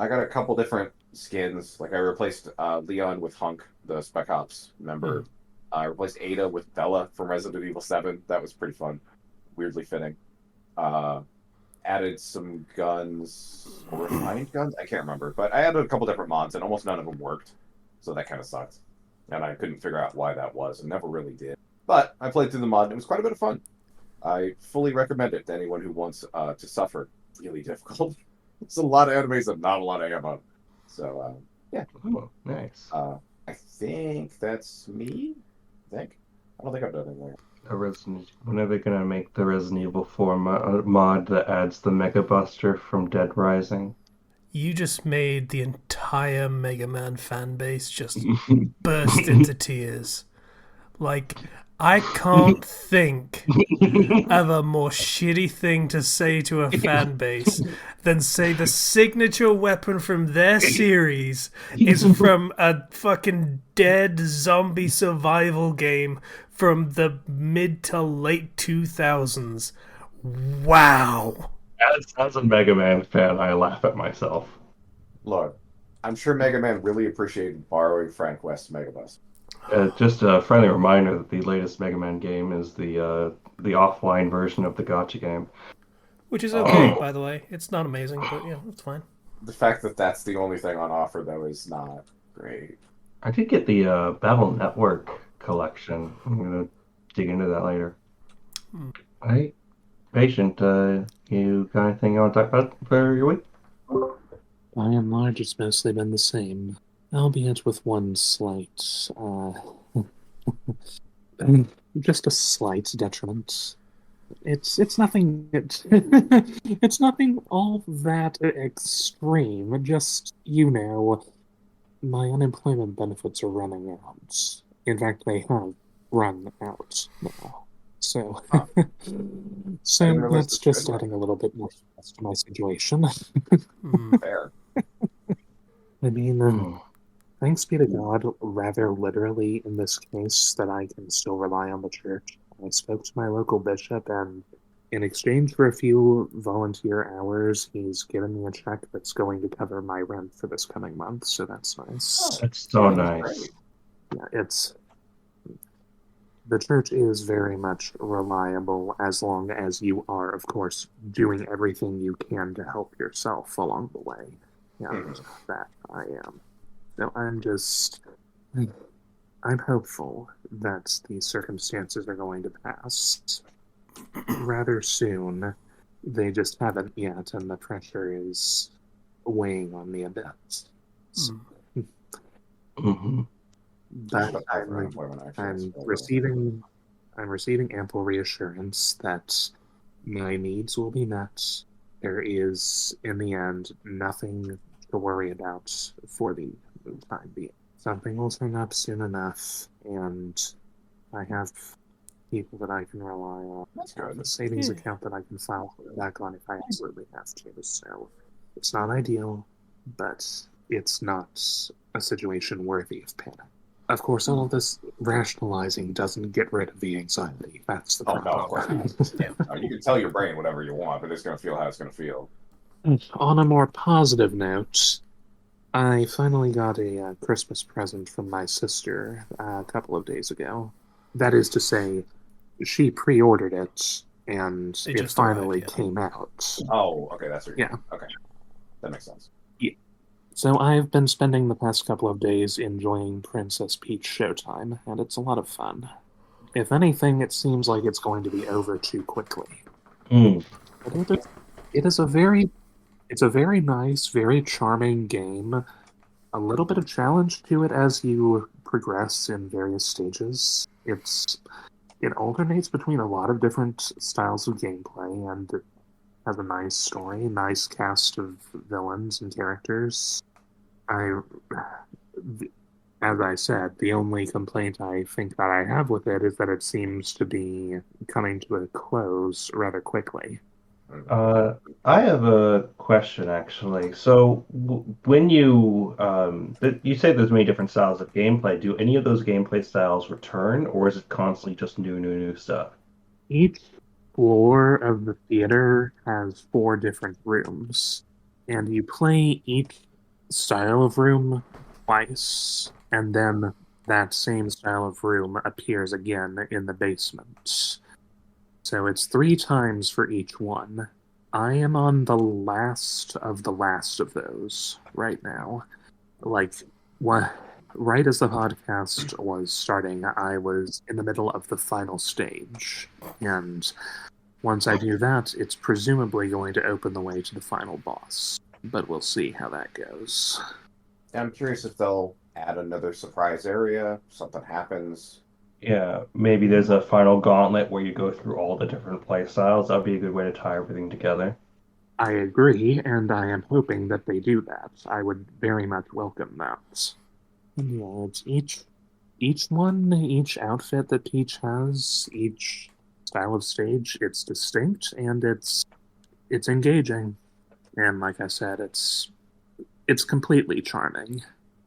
I got a couple different skins. Like I replaced Leon with Hunk, the Spec Ops member. I replaced Ada with Bella from Resident Evil 7. That was pretty fun. Weirdly fitting. Added some guns, or refined guns? I can't remember. But I added a couple different mods, and almost none of them worked. So that kind of sucked. And I couldn't figure out why that was, and never really did. But I played through the mod, and it was quite a bit of fun. I fully recommend it to anyone who wants to suffer. Really difficult. It's a lot of enemies and not a lot of ammo. So, yeah. Oh, nice. I think that's me. I don't think I've done anything. When are they gonna make the Resident Evil 4 mod that adds the Mega Buster from Dead Rising? You just made the entire Mega Man fan base just burst into tears. Like, I can't think of a more shitty thing to say to a fan base than say the signature weapon from their series is from a fucking dead zombie survival game from the mid to late 2000s. Wow. As a Mega Man fan, I laugh at myself. Look, I'm sure Mega Man really appreciated borrowing Frank West's Megabus. Just a friendly reminder that the latest Mega Man game is the offline version of the Gotcha game. Which is okay, Oh, by the way. It's not amazing, but yeah, it's fine. the fact that that's the only thing on offer though is not great. I did get the Battle Network collection. I'm gonna dig into that later. Hmm. Hey, patient, you got anything you want to talk about for your week? By and large, it's mostly been the same, albeit with one slight, just a slight detriment. It's nothing. It's nothing all that extreme. Just my unemployment benefits are running out. In fact, they have run out now. So, Huh. I didn't so realize that's this could just run. adding a little bit more stress to my situation. Hmm. Fair. I mean, Hmm. thanks be to God, rather literally in this case, that I can still rely on the church. I spoke to my local bishop, and in exchange for a few volunteer hours, he's given me a check that's going to cover my rent for this coming month, so that's nice. That's so Yeah, that's nice. great. Yeah, the church is very much reliable as long as you are, of course, doing everything you can to help yourself along the way. And Mhm. that I am. So I'm hopeful that these circumstances are going to pass rather soon. They just haven't yet, and the pressure is weighing on me a bit. So, Hmm. Hmm. Just but apply for unemployment actually. That's I'm really good. receiving ample reassurance that my needs will be met. There is, in the end, nothing to worry about for the time being. Something will turn up soon enough, and I have people that I can rely on. That's I have good. a savings Yeah. account that I can file back on if I absolutely have to. So it's not ideal, but it's not a situation worthy of panic. Of course, all of this rationalizing doesn't get rid of the anxiety. That's the Oh no, of course problem. not. Yeah, no, you can tell your brain whatever you want, but it's gonna feel how it's gonna feel. On a more positive note, I finally got a Christmas present from my sister a couple of days ago. That is to say, she pre-ordered it and It it just arrived, finally yeah. came out. Oh, okay, that's what you're Yeah. saying. Okay, that makes sense. Yeah. So I've been spending the past couple of days enjoying Princess Peach Showtime, and it's a lot of fun. If anything, it seems like it's going to be over too quickly. Mm. But it is it's a very nice, very charming game. A little bit of challenge to it as you progress in various stages. It alternates between a lot of different styles of gameplay, and it has a nice story, nice cast of villains and characters. I, as I said, the only complaint I think that I have with it is that it seems to be coming to a close rather quickly. Mhm. Uh, I have a question actually. So, when you say there's many different styles of gameplay, do any of those gameplay styles return, or is it constantly just new stuff? Each floor of the theater has four different rooms, and you play each style of room twice, and then that same style of room appears again in the basement. So it's three times for each one. I am on the last of those right now. Like, what? Right as the podcast was starting, I was in the middle of the final stage, and once I do that, it's presumably going to open the way to the final boss. But we'll see how that goes. I'm curious if they'll add another surprise area. Something happens. Yeah, maybe there's a final gauntlet where you go through all the different play styles. That'd be a good way to tie everything together. I agree, and I am hoping that they do that. I would very much welcome that. And yeah, it's each outfit that Peach has, each style of stage, it's distinct and it's engaging. And like I said, it's completely charming.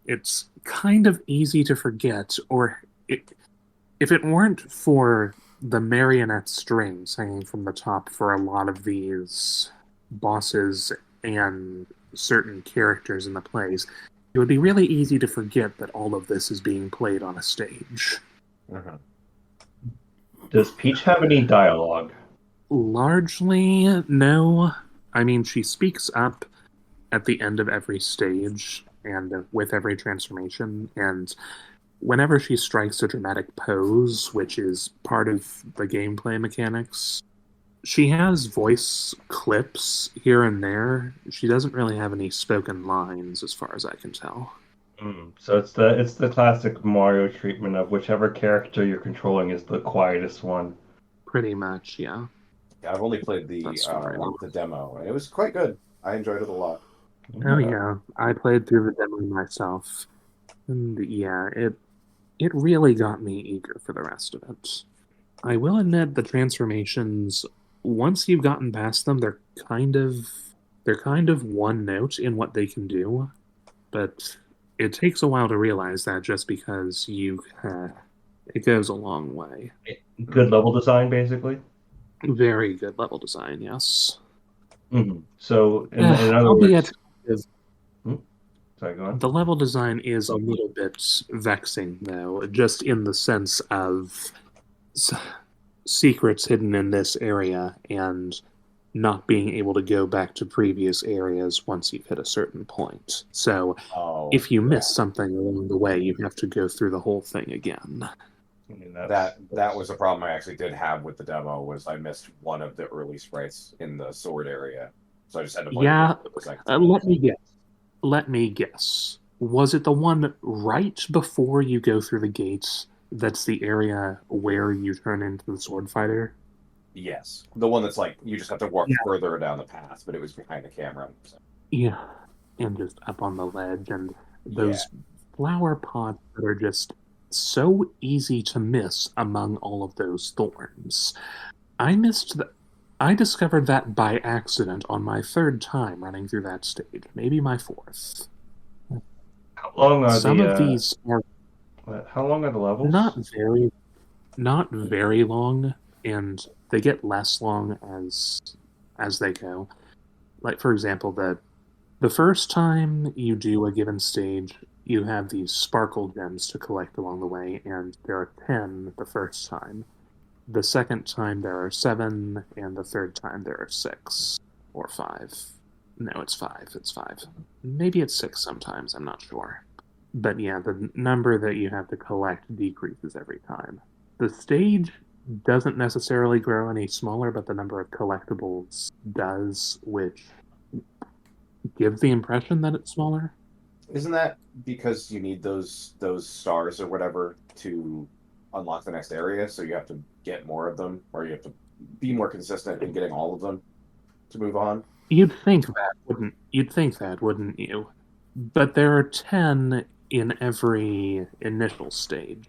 It's kind of easy to forget, or if it weren't for the marionette strings hanging from the top for a lot of these bosses and certain characters in the plays, it would be really easy to forget that all of this is being played on a stage. Mhm. Does Peach have any dialogue? Largely, no. I mean, she speaks up at the end of every stage and with every transformation, and whenever she strikes a dramatic pose, which is part of the gameplay mechanics, she has voice clips here and there. She doesn't really have any spoken lines, as far as I can tell. So it's the classic Mario treatment of whichever character you're controlling is the quietest one. Pretty much, yeah. Yeah, I've only played That's right. the demo, and it was quite good. I enjoyed it a lot. Oh yeah, I played through the demo myself, and yeah, it really got me eager for the rest of it. I will admit the transformations, once you've gotten past them, they're kind of one note in what they can do, but it takes a while to realize that just because it goes a long way. Good level design, basically. Very good level design, yes. So, in other Albeit words, Hmm? Sorry, go on. the level design is a little bit vexing, though, just in the sense of s- secrets hidden in this area and not being able to go back to previous areas once you've hit a certain point. So Oh, if you yeah. miss something along the way, you have to go through the whole thing again. I mean, That was a problem I actually did have with the demo. Was I missed one of the early sprites in the sword area, so I just had to play Yeah, it the second let me guess. Let me guess. Was it the one right before you go through the gates that's the area where you turn into the sword fighter? Yes, the one that's like you just have to walk Yeah. further down the path, but it was behind the camera. So. Yeah, and just up on the ledge, and Yeah, those flower pots that are just so easy to miss among all of those thorns. I missed the. I discovered that by accident on my third time running through that stage, maybe my fourth. how long are Some the of these are how long are the not levels? very, not very long, and they get less long as they go. Like for example, the first time you do a given stage, you have these sparkle gems to collect along the way, and there are 10 the first time. The second time there are 7, and the third time there are 6 or 5. No, it's 5. It's 5. Maybe it's 6 sometimes, I'm not sure. But yeah, the number that you have to collect decreases every time. The stage doesn't necessarily grow any smaller, but the number of collectibles does, which gives the impression that it's smaller. isn't that because you need those stars or whatever to unlock the next area? So you have to get more of them, or you have to be more consistent in getting all of them to move on. You'd think that, wouldn't you? But there are 10 in every initial stage.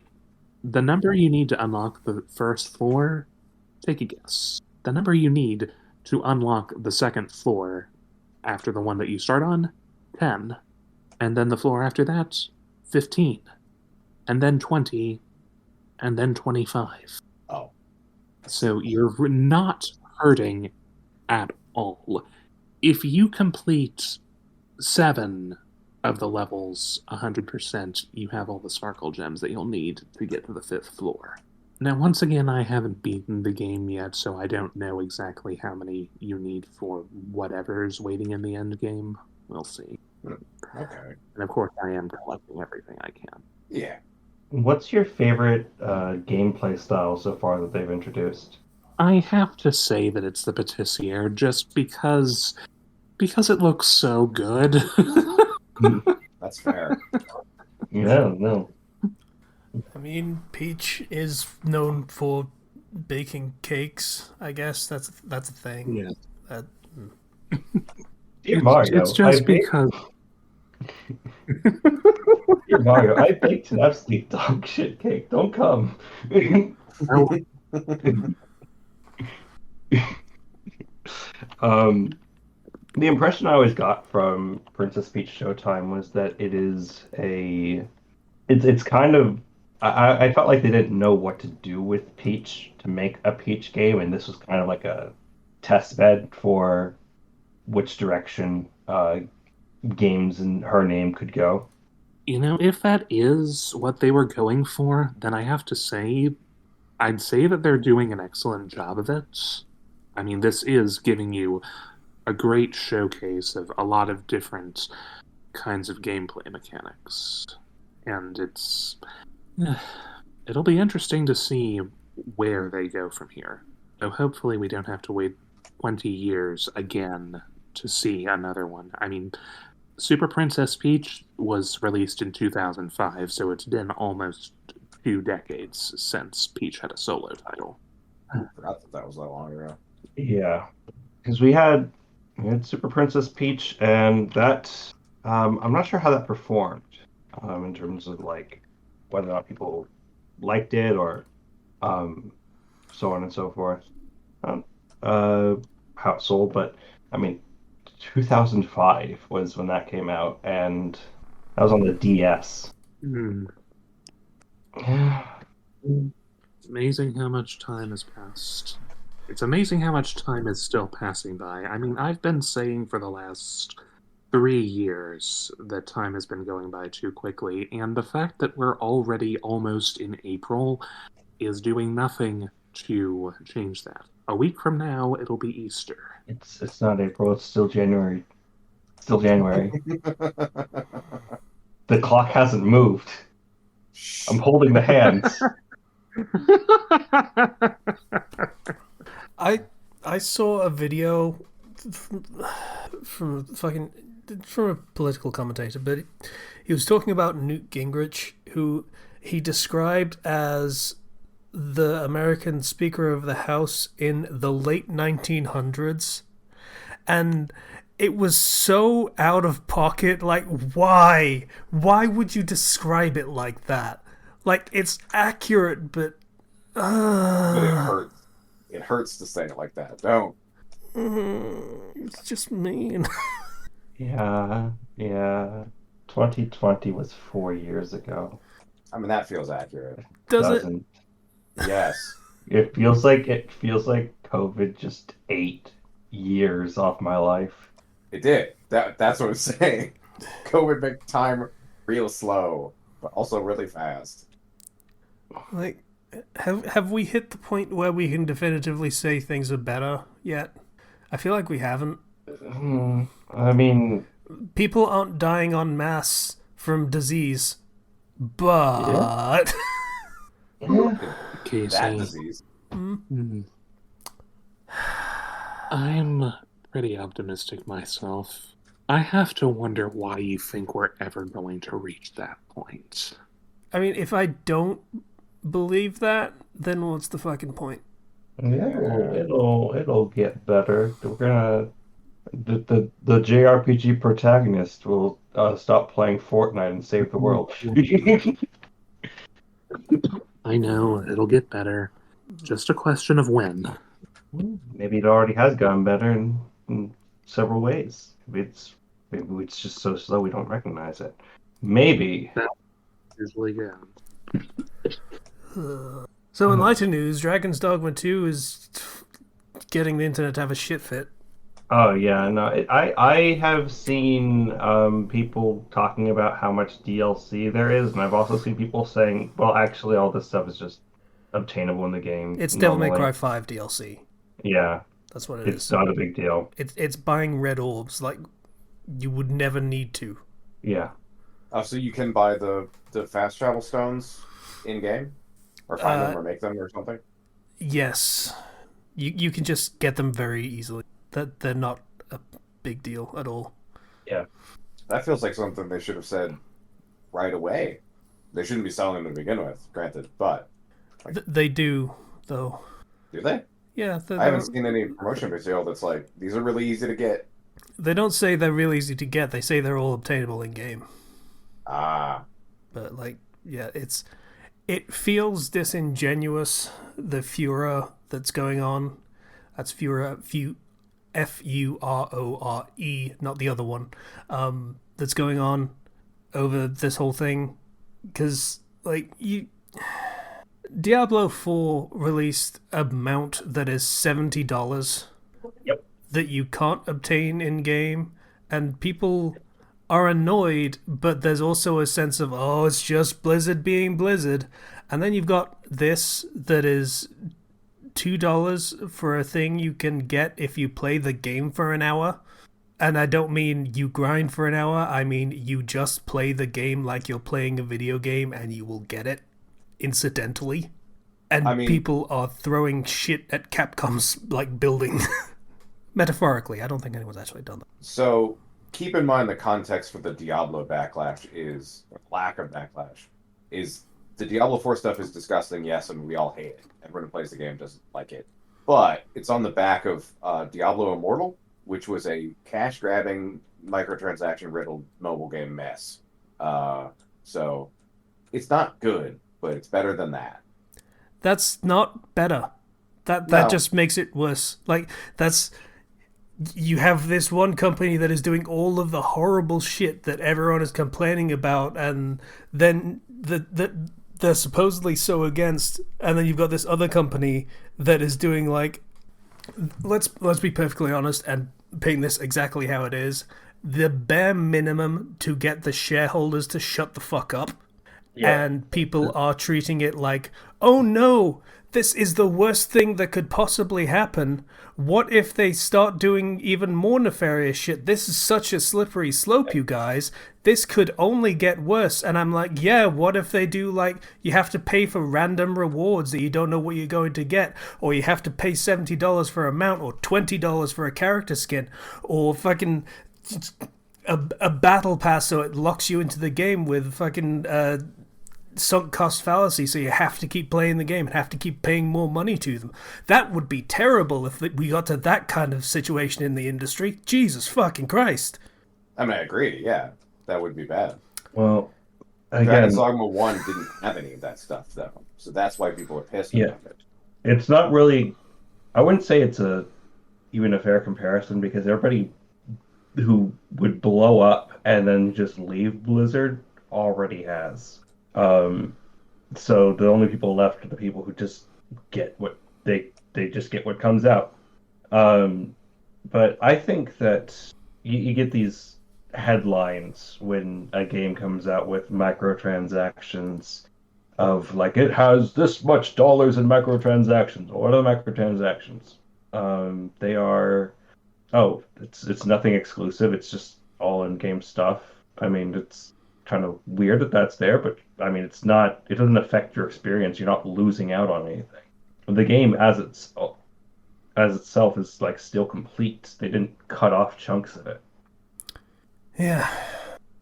The number you need to unlock the first floor, take a guess. The number you need to unlock the second floor after the one that you start on, 10. And then the floor after that, 15. And then 20, and then 25. Oh, So you're not hurting at all. If you complete 7 of the levels 100%, you have all the sparkle gems that you'll need to get to the 5th floor. Now, once again, I haven't beaten the game yet, so I don't know exactly how many you need for whatever's waiting in the end game. We'll see. okay. And of course, I am collecting everything I can. Yeah. What's your favorite gameplay style so far that they've introduced? I have to say that it's the patissier just because it looks so good. That's fair. Yeah, no. I mean, Peach is known for baking cakes. I guess that's a thing. Yeah. That, Dear It's Mario, just because Dear Mario, I baked an absolute dog shit cake. Don't come. oh, um, the impression I always got from Princess Peach Showtime was that it's kind of I felt like they didn't know what to do with Peach to make a Peach game, and this was kind of like a test bed for which direction games in her name could go. If that is what they were going for, then I have to say, I'd say that they're doing an excellent job of it. I mean, this is giving you a great showcase of a lot of different kinds of gameplay mechanics. And it'll be interesting to see where they go from here. So hopefully we don't have to wait 20 years again to see another one. I mean, Super Princess Peach was released in 2005, so it's been almost 2 decades since Peach had a solo title. I forgot that was that long ago. Yeah, because we had Super Princess Peach, and that I'm not sure how that performed in terms of like whether or not people liked it or um, so on and so forth. Um, how it sold, but I mean, 2005 was when that came out, and that was on the DS. Hmm. Yeah. It's amazing how much time has passed. It's amazing how much time is still passing by. I mean, I've been saying for the last 3 years that time has been going by too quickly, and the fact that we're already almost in April is doing nothing to change that. A week from now, it'll be Easter. It's not April, it's still January. Still January. The clock hasn't moved. I'm holding the hands. I saw a video from a political commentator, but he was talking about Newt Gingrich, who he described as the American Speaker of the House in the late 1900s, and it was so out of pocket. Like, why? Why would you describe it like that? Like, it's accurate, but But it hurts. It hurts to say it like that. Don't. it's just mean. Yeah. 2020 was 4 years ago. I mean, that feels accurate. Does it? Doesn't. Yes. It feels like COVID just ate years off my life. It did. That's what I'm saying. COVID made time real slow, but also really fast. Like, have we hit the point where we can definitively say things are better yet? I feel like we haven't. I mean, People aren't dying en masse from disease, but yeah. Okay, That so disease. I'm pretty optimistic myself. I have to wonder why you think we're ever going to reach that point. I mean, if I don't believe that, then what's the fucking point? It'll get better. We're gonna the JRPG protagonist will stop playing Fortnite and save the world. I know, it'll get better. Just a question of when. Maybe it already has gotten better in several ways. Maybe it's just so slow we don't recognize it. Maybe. Usually, yeah. So in lighter news, Dragon's Dogma 2 is getting the internet to have a shit fit. Oh yeah, no. I have seen people talking about how much DLC there is, and I've also seen people saying, well, actually, all this stuff is just obtainable in the game. It's Devil May normally. Cry 5 DLC. Yeah, That's what it it's is. not a big deal. It's buying red orbs like you would never need to. Yeah. Oh, so you can buy the fast travel stones in game, or find them, or make them, or something. Yes, you can just get them very easily. That they're not a big deal at all. Yeah. That feels like something they should have said right away. They shouldn't be selling them to begin with, granted, but They do though. do they? Yeah, I haven't seen any promotion material that's like, these are really easy to get. They don't say they're real easy to get. They say they're all obtainable in game. Ah. But like, yeah, it feels disingenuous. The furor that's going on. That's furor. Furore, not the other one. That's going on over this whole thing, because like Diablo 4 released a mount that is $70. Yep. That you can't obtain in game, and people are annoyed, but there's also a sense of, oh, it's just Blizzard being Blizzard. And then you've got this that is $2 for a thing you can get if you play the game for an hour. And I don't mean you grind for an hour, I mean you just play the game like you're playing a video game and you will get it incidentally. And I mean, people are throwing shit at Capcom's like building. Metaphorically, I don't think anyone's actually done that. So keep in mind the context for the Diablo backlash is, or lack of backlash, is the Diablo 4 stuff is disgusting, yes, and we all hate it. Everyone who plays the game doesn't like it. But it's on the back of Diablo Immortal, which was a cash-grabbing, microtransaction-riddled mobile game mess. So it's not good, but it's better than that. That's not better. That No. just makes it worse. Like, that's... You have this one company that is doing all of the horrible shit that everyone is complaining about, and then they're supposedly so against, and then you've got this other company that is doing, like... Let's be perfectly honest and paint this exactly how it is. The bare minimum to get the shareholders to shut the fuck up. Yeah. And people are treating it like, oh no, this is the worst thing that could possibly happen. What if they start doing even more nefarious shit? This is such a slippery slope, you guys. This could only get worse. And I'm like, yeah, what if they do, like, you have to pay for random rewards that you don't know what you're going to get, or you have to pay $70 for a mount, or $20 for a character skin, or fucking a battle pass so it locks you into the game with fucking sunk cost fallacy, so you have to keep playing the game and have to keep paying more money to them. That would be terrible if we got to that kind of situation in the industry. Jesus fucking Christ. I mean, I agree, yeah. That would be bad. Well, again, Dragon's Dogma 1 didn't have any of that stuff, though. So that's why people are pissed about it. it's not really. I wouldn't say it's even a fair comparison, because everybody who would blow up and then just leave Blizzard already has. So the only people left are the people who just get what they just get what comes out. But I think that you get these headlines when a game comes out with microtransactions of, like, it has this much dollars in microtransactions. What are the microtransactions? They are, it's nothing exclusive. It's just all in-game stuff. I mean, it's kind of weird that that's there, but I mean, it doesn't affect your experience. You're not losing out on anything. The game as itself is, like, still complete. They didn't cut off chunks of it. Yeah.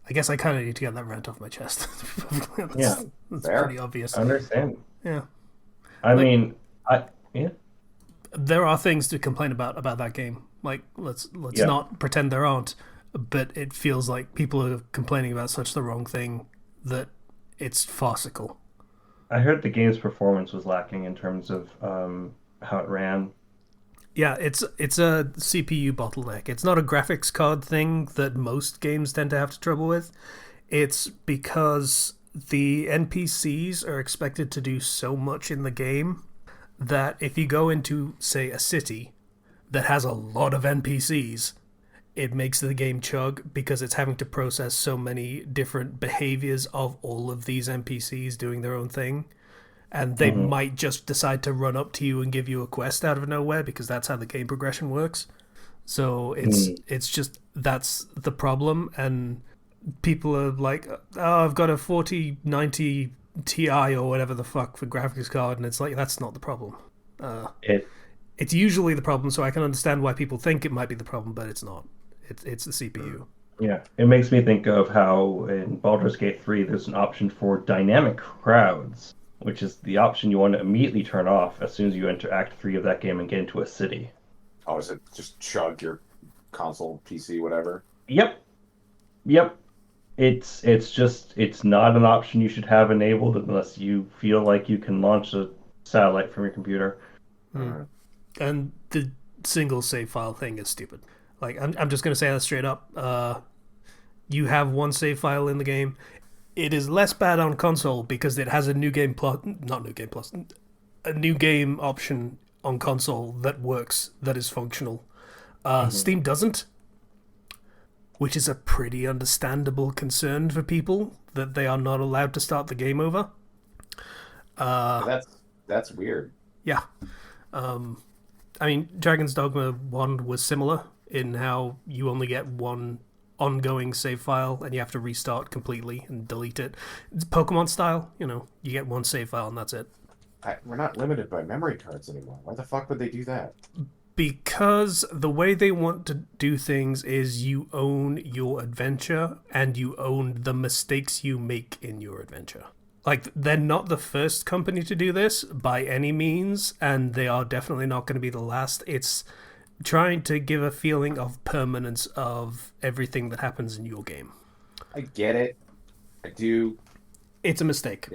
I guess I kind of need to get that rant off my chest. That's fair. pretty obvious. I understand. Yeah. I Like- mean, There are things to complain about that game. Like, let's Yeah. not pretend there aren't. But it feels like people are complaining about such the wrong thing that it's farcical. I heard the game's performance was lacking in terms of how it ran. Yeah, it's a CPU bottleneck. It's not a graphics card thing that most games tend to have trouble with. It's because the NPCs are expected to do so much in the game that if you go into, say, a city that has a lot of NPCs, it makes the game chug because it's having to process so many different behaviors of all of these NPCs doing their own thing. And they might just decide to run up to you and give you a quest out of nowhere because that's how the game progression works. So it's just, that's the problem. And people are like, oh, I've got a 4090 Ti or whatever the fuck for graphics card. And it's like, that's not the problem. It's usually the problem, so I can understand why people think it might be the problem, but it's not. It's the CPU. Yeah, it makes me think of how in Baldur's Gate 3 there's an option for dynamic crowds, which is the option you want to immediately turn off as soon as you enter Act 3 of that game and get into a city. Oh, is it just chug your console, PC, whatever? Yep. It's not an option you should have enabled unless you feel like you can launch a satellite from your computer. And the single save file thing is stupid. Like, I'm just going to say that straight up. You have one save file in the game. It is less bad on console because it has a new game a new game option on console that works, that is functional. Steam doesn't. which is a pretty understandable concern for people that they are not allowed to start the game over. That's weird. Yeah. I mean, Dragon's Dogma 1 was similar in how you only get one ongoing save file and you have to restart completely and delete it. It's Pokemon style, you get one save file and that's it. We're not limited by memory cards anymore. Why the fuck would they do that? Because the way they want to do things is you own your adventure and you own the mistakes you make in your adventure. Like, they're not the first company to do this by any means, and they are definitely not going to be the last. It's trying to give a feeling of permanence of everything that happens in your game. I get it. I do. It's a mistake.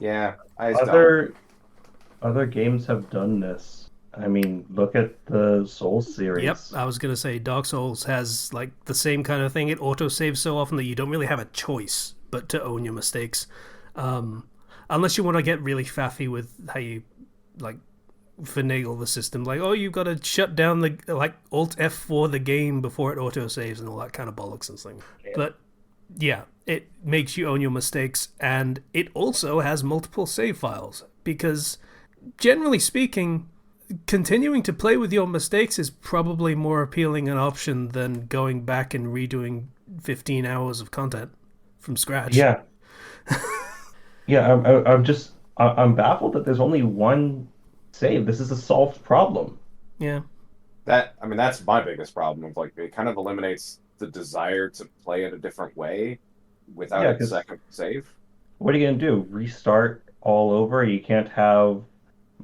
Yeah. Other games have done this. I mean, look at the Souls series. Yep, I was going to say Dark Souls has like the same kind of thing. It autosaves so often that you don't really have a choice but to own your mistakes. Unless you want to get really faffy with how you like finagle the system, like, oh, you've got to shut down the like Alt F4 the game before it autosaves and all that kind of bollocks and things. Yeah. But yeah, it makes you own your mistakes, and it also has multiple save files because, generally speaking, continuing to play with your mistakes is probably more appealing an option than going back and redoing 15 hours of content from scratch. Yeah. Yeah, I'm baffled that there's only one save. This is a solved problem. Yeah. That's my biggest problem. Of like, it kind of eliminates the desire to play it a different way without a second save. What are you gonna do? Restart all over? You can't have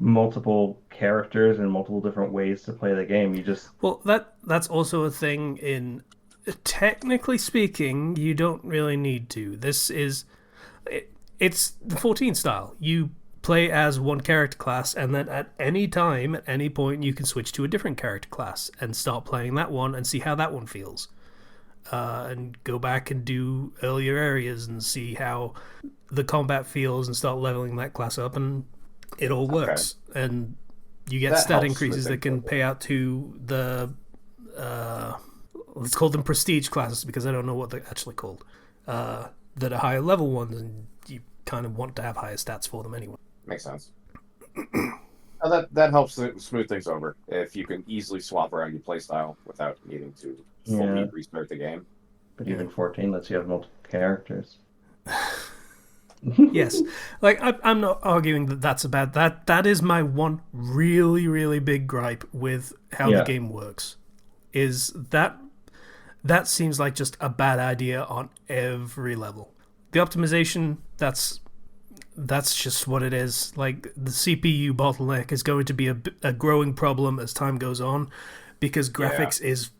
multiple characters and multiple different ways to play the game. Well, that's also a thing in. Technically speaking, you don't really need to. This is. It's the 14 style. You play as one character class, and then at any time, at any point, you can switch to a different character class and start playing that one and see how that one feels. And go back and do earlier areas and see how the combat feels and start leveling that class up, and it all works. Okay. And you get stat increases that can pay out to the... let's call them prestige classes because I don't know what they're actually called. That are higher level ones, and you kind of want to have higher stats for them anyway. Makes sense. That helps smooth things over if you can easily swap around your playstyle without needing to fully restart the game. But even 14 lets you have multiple characters. Yes, like I'm not arguing that that's a bad. That is my one really, really big gripe with how the game works. Is that seems like just a bad idea on every level. The optimization, that's just what it is. Like, the CPU bottleneck is going to be a growing problem as time goes on, because graphics is...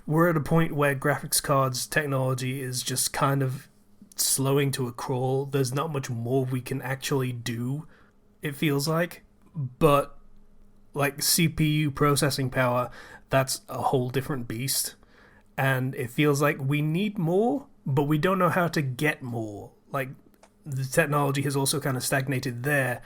We're at a point where graphics cards technology is just kind of slowing to a crawl. There's not much more we can actually do, it feels like. But, like, CPU processing power, that's a whole different beast. And it feels like we need more, but we don't know how to get more. Like, the technology has also kind of stagnated there,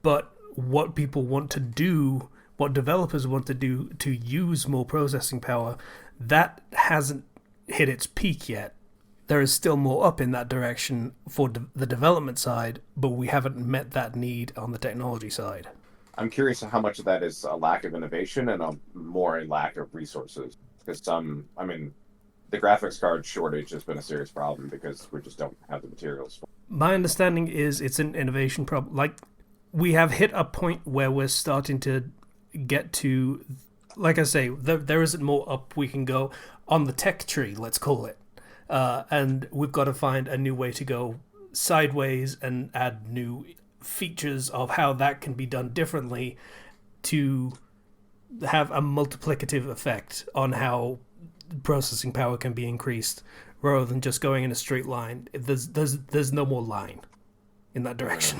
but what people want to do, what developers want to do to use more processing power, that hasn't hit its peak yet. There is still more up in that direction for the development side, but we haven't met that need on the technology side. I'm curious how much of that is a lack of innovation and more a lack of resources. Because the graphics card shortage has been a serious problem because we just don't have the materials. My understanding is it's an innovation problem. Like, we have hit a point where we're starting to get to, like I say, there isn't more up we can go on the tech tree, let's call it. And we've got to find a new way to go sideways and add new features of how that can be done differently to have a multiplicative effect on how processing power can be increased, rather than just going in a straight line. There's no more line in that direction.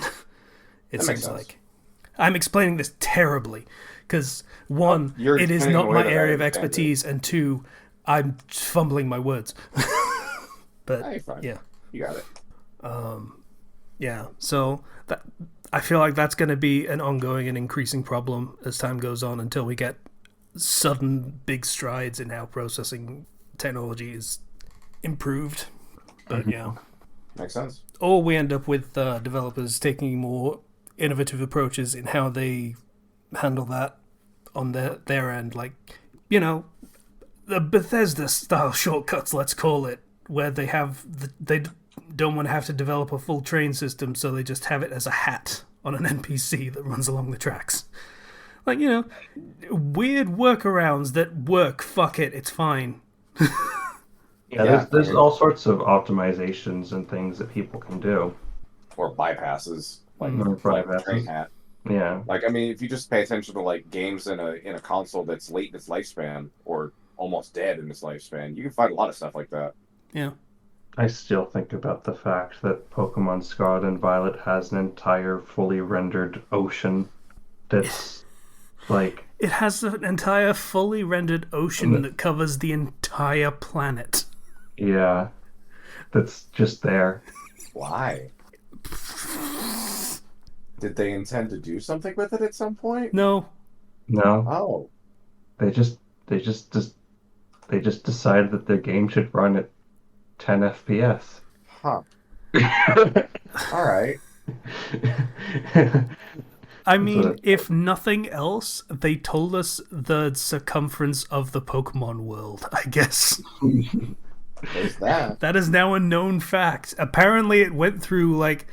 It seems like I'm explaining this terribly because one, it is not my area of expertise, and two, I'm fumbling my words. But yeah, you got it. Yeah, so that I feel like that's going to be an ongoing and increasing problem as time goes on until we get sudden big strides in how processing technology is improved. But yeah. Makes sense. Or we end up with developers taking more innovative approaches in how they handle that on their end. Like, you know, the Bethesda-style shortcuts, let's call it, where they don't want to have to develop a full train system, so they just have it as a hat on an NPC that runs along the tracks. Like, you know, weird workarounds that work. Fuck it, it's fine. Yeah, there's all sorts of optimizations and things that people can do. Or bypasses, like bypasses. train hat. Yeah. Like, I mean, if you just pay attention to like games in a console that's late in its lifespan or almost dead in its lifespan, you can find a lot of stuff like that. Yeah. I still think about the fact that Pokemon Scarlet and Violet has an entire fully rendered ocean that's like... It has an entire fully rendered ocean that covers the entire planet. Yeah. That's just there. Why? Did they intend to do something with it at some point? No. Oh. They just decided that their game should run at 10 FPS. Huh. All right. I mean, if nothing else, they told us the circumference of the Pokemon world, I guess. There's that. That is now a known fact. Apparently it went through, like,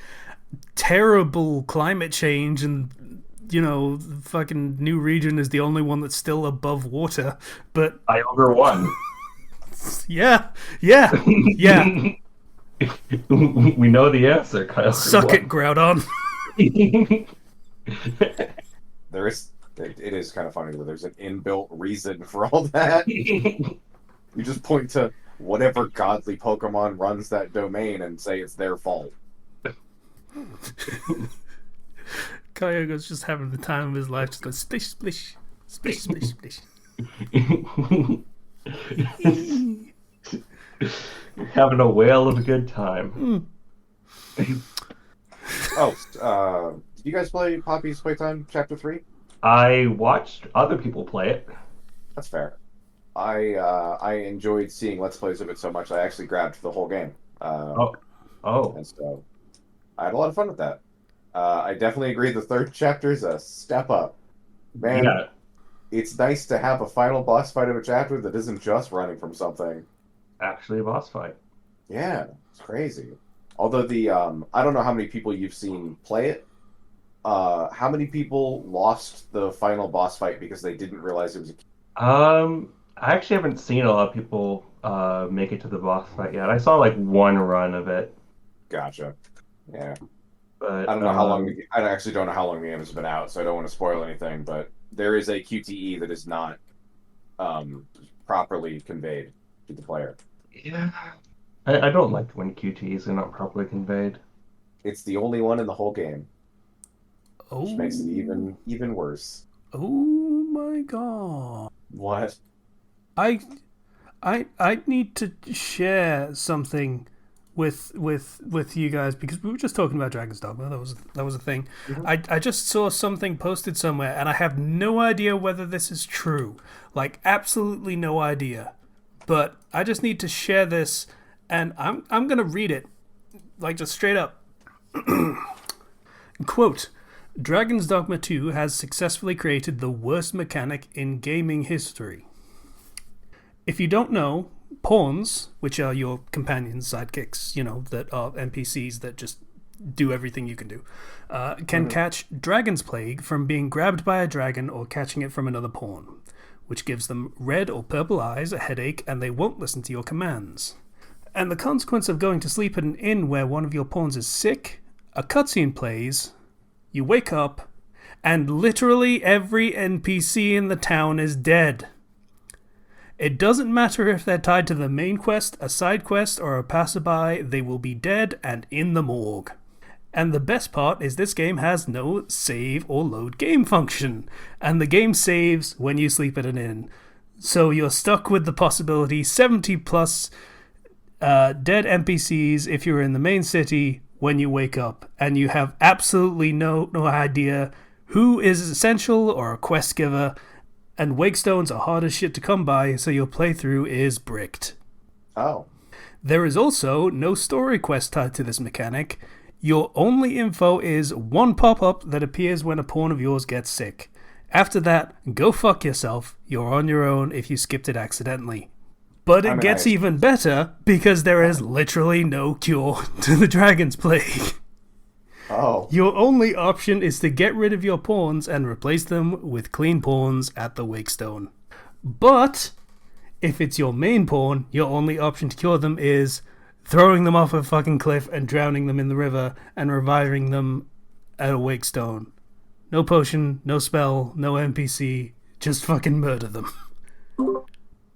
terrible climate change and, you know, the fucking new region is the only one that's still above water. But Kyogre won. Yeah. We know the answer, Kyogre Suck won. it, Groudon. It is kind of funny that there's an inbuilt reason for all that. You just point to whatever godly Pokemon runs that domain and say it's their fault. Kyogre's just having the time of his life, just going splish, splish, splish, splish, splish. Having a whale of a good time. Did you guys play Poppy's Playtime Chapter 3? I watched other people play it. That's fair. I enjoyed seeing Let's Plays of it so much I actually grabbed the whole game. Oh. And so I had a lot of fun with that. I definitely agree the third chapter is a step up. Man, Yeah. It's nice to have a final boss fight of a chapter that isn't just running from something. Actually a boss fight. Yeah, it's crazy. Although I don't know how many people you've seen play it. How many people lost the final boss fight because they didn't realize it was a... I actually haven't seen a lot of people make it to the boss fight yet. I saw like one run of it. Gotcha. Yeah. But I don't know how long. I actually don't know how long the game has been out, so I don't want to spoil anything. But there is a QTE that is not properly conveyed to the player. Yeah. I don't like when QTEs are not properly conveyed. It's the only one in the whole game, Oh. which makes it even worse. Oh my god. What? I need to share something with you guys because we were just talking about Dragon's Dogma. That was a thing. Mm-hmm. I just saw something posted somewhere and I have no idea whether this is true. Like absolutely no idea. But I just need to share this and I'm going to read it like just straight up. Quote, Dragon's Dogma 2 has successfully created the worst mechanic in gaming history. If you don't know, pawns, which are your companions, sidekicks, you know, that are NPCs that just do everything you can do, can catch Dragon's Plague from being grabbed by a dragon or catching it from another pawn, which gives them red or purple eyes, a headache, and they won't listen to your commands. And the consequence of going to sleep at an inn where one of your pawns is sick, a cutscene plays, you wake up, and literally every NPC in the town is dead. It doesn't matter if they're tied to the main quest, a side quest, or a passerby, they will be dead and in the morgue. And the best part is this game has no save or load game function, and the game saves when you sleep at an inn. So you're stuck with the possibility 70 plus dead NPCs if you're in the main city when you wake up, and you have absolutely no idea who is essential or a quest giver, and wake stones are hard as shit to come by, so your playthrough is bricked. Oh. There is also no story quest tied to this mechanic. Your only info is one pop-up that appears when a pawn of yours gets sick. After that, go fuck yourself. You're on your own if you skipped it accidentally. But it gets even better because there is literally no cure to the Dragon's Plague. Oh. Your only option is to get rid of your pawns and replace them with clean pawns at the Wakestone. But if it's your main pawn, your only option to cure them is throwing them off a fucking cliff and drowning them in the river and reviving them at a Wakestone. No potion, no spell, no NPC, just fucking murder them.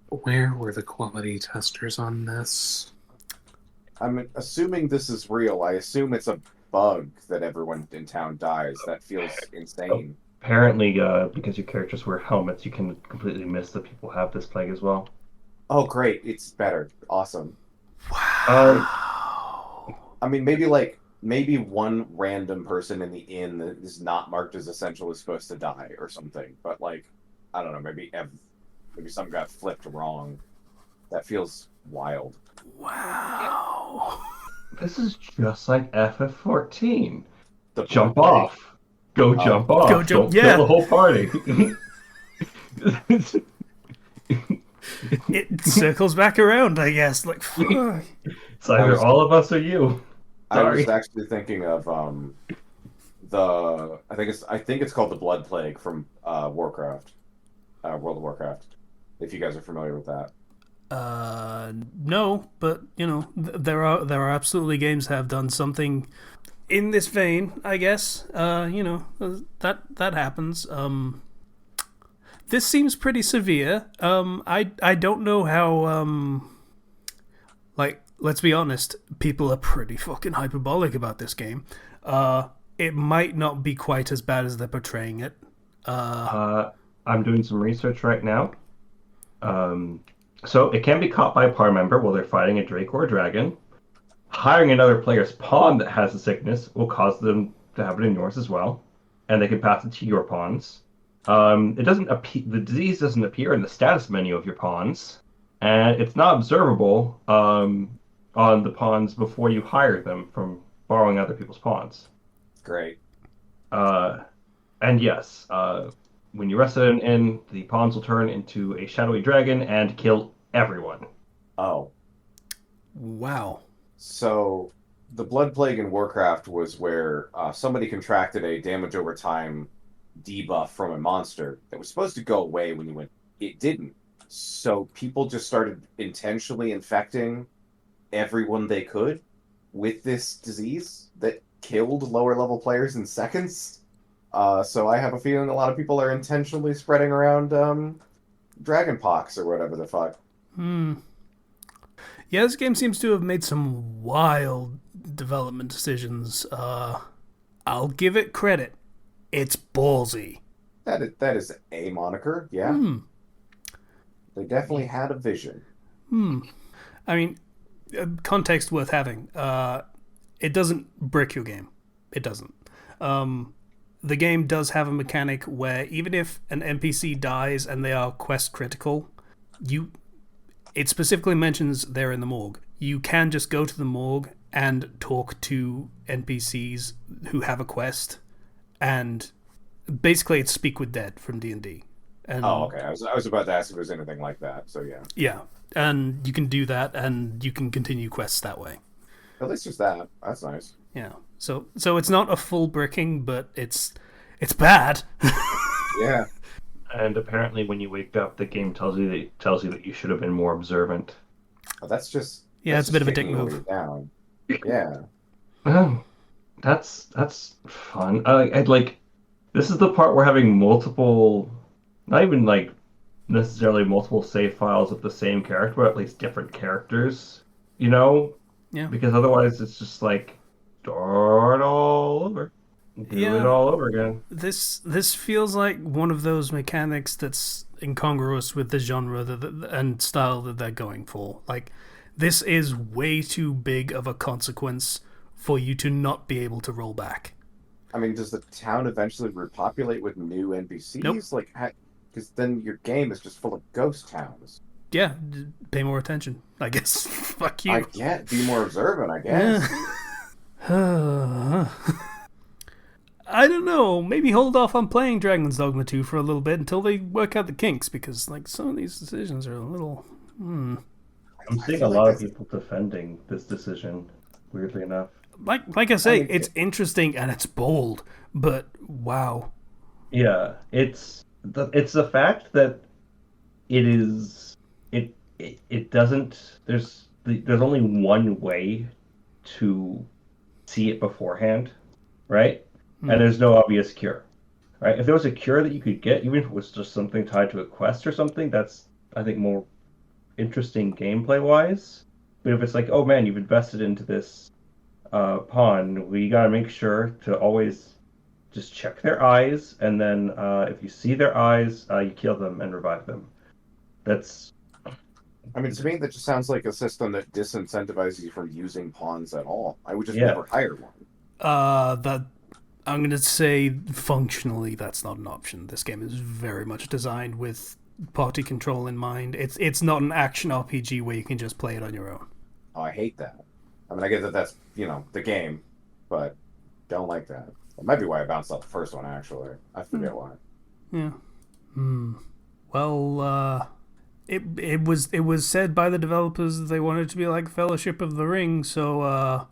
Where were the quality testers on this? I'm assuming this is real. I assume it's a bug that everyone in town dies. That feels insane. Apparently, because your characters wear helmets, you can completely miss that people have this plague as well. Oh, great. It's better. Awesome. Wow. I mean, maybe one random person in the inn that is not marked as essential is supposed to die or something. But, like, I don't know, maybe some got flipped wrong. That feels wild. Wow. This is just like FF14. The Jump plague. off. Go jump off. Go jump- Don't yeah. kill the whole party. It circles back around, I guess. Like, fuck. It's either all of us or you. I was Sorry. actually thinking of I think it's called the Blood Plague from Warcraft, World of Warcraft. If you guys are familiar with that. No, but you know, there are absolutely games that have done something in this vein, I guess. You know, that happens. This seems pretty severe. I don't know how. Like, let's be honest, people are pretty fucking hyperbolic about this game. It might not be quite as bad as they're portraying it. I'm doing some research right now. So it can be caught by a par member while they're fighting a drake or a dragon. Hiring another player's pawn that has the sickness will cause them to have it in yours as well, and they can pass it to your pawns. It doesn't the disease doesn't appear in the status menu of your pawns, and it's not observable on the pawns before you hire them from borrowing other people's pawns. Great. And yes, when you rest it in, the pawns will turn into a shadowy dragon and kill everyone. Oh. Wow. So, the Blood Plague in Warcraft was where somebody contracted a damage over time debuff from a monster that was supposed to go away when you went. It didn't. So, people just started intentionally infecting everyone they could with this disease that killed lower level players in seconds. So, I have a feeling a lot of people are intentionally spreading around dragonpox or whatever the fuck. Yeah, this game seems to have made some wild development decisions. I'll give it credit. It's ballsy. That is a moniker, yeah. They definitely had a vision. I mean, context worth having. It doesn't brick your game. It doesn't. The game does have a mechanic where even if an NPC dies and they are quest critical, it specifically mentions they're in the morgue. You can just go to the morgue and talk to NPCs who have a quest, and basically it's Speak with Dead from D&D. Oh, okay. I was about to ask if there's anything like that, so yeah. Yeah, and you can do that, and you can continue quests that way. At least there's that. That's nice. Yeah. So it's not a full bricking, but it's bad. Yeah. And apparently, when you wake up, the game tells you that you should have been more observant. Oh, that's just it's a bit of a dick kicking move. you down. Yeah. Oh, that's fun. I'd like. This is the part where having multiple, not even like necessarily multiple save files of the same character, but at least different characters. You know. Yeah. Because otherwise, it's just like start all over. Do it all over again. This feels like one of those mechanics that's incongruous with the genre and style that they're going for. Like, this is way too big of a consequence for you to not be able to roll back. I mean, does the town eventually repopulate with new NPCs? Nope. Like, because then your game is just full of ghost towns. Yeah, pay more attention, I guess. Fuck you. I get be more observant, I guess. Yeah. I don't know. Maybe hold off on playing Dragon's Dogma 2 for a little bit until they work out the kinks, because like some of these decisions are a little. I'm I seeing feel a like lot of that's- people defending this decision. Weirdly enough. Like I say, mean, it's interesting and it's bold, but wow. Yeah, it's the fact that it doesn't. There's only one way to see it beforehand, right? And there's no obvious cure, right? If there was a cure that you could get, even if it was just something tied to a quest or something, that's I think more interesting gameplay wise. But if it's like, oh man, you've invested into this pawn, we gotta make sure to always just check their eyes, and then if you see their eyes, you kill them and revive them. That's I mean, to me, that just sounds like a system that disincentivizes you from using pawns at all. I would just Yeah. never hire one. That I'm gonna say functionally that's not an option. This game is very much designed with party control in mind. It's not an action RPG where you can just play it on your own. Oh, I hate that. I mean, I get that that's, the game, but don't like that. That might be why I bounced off the first one, actually. I forget why. Yeah. Well, it was said by the developers that they wanted it to be like Fellowship of the Ring, so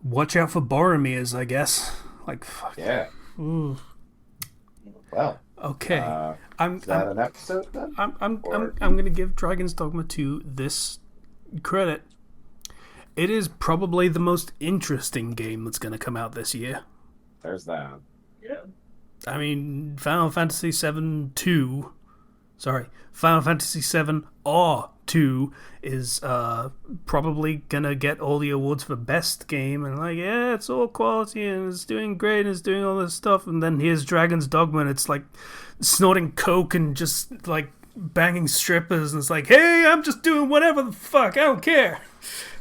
watch out for Boromirs, I guess. Like fuck. Yeah. Ooh. Well. Okay. Is that an episode then? I'm Or- gonna give Dragon's Dogma 2 this credit. It is probably the most interesting game that's gonna come out this year. There's that. yeah. I mean, Final Fantasy VII 2. Sorry, Final Fantasy VII R2 is probably gonna get all the awards for best game, and like, yeah, it's all quality and it's doing great and it's doing all this stuff, and then here's Dragon's Dogma and it's like snorting coke and just like banging strippers, and it's like, hey, I'm just doing whatever the fuck, I don't care.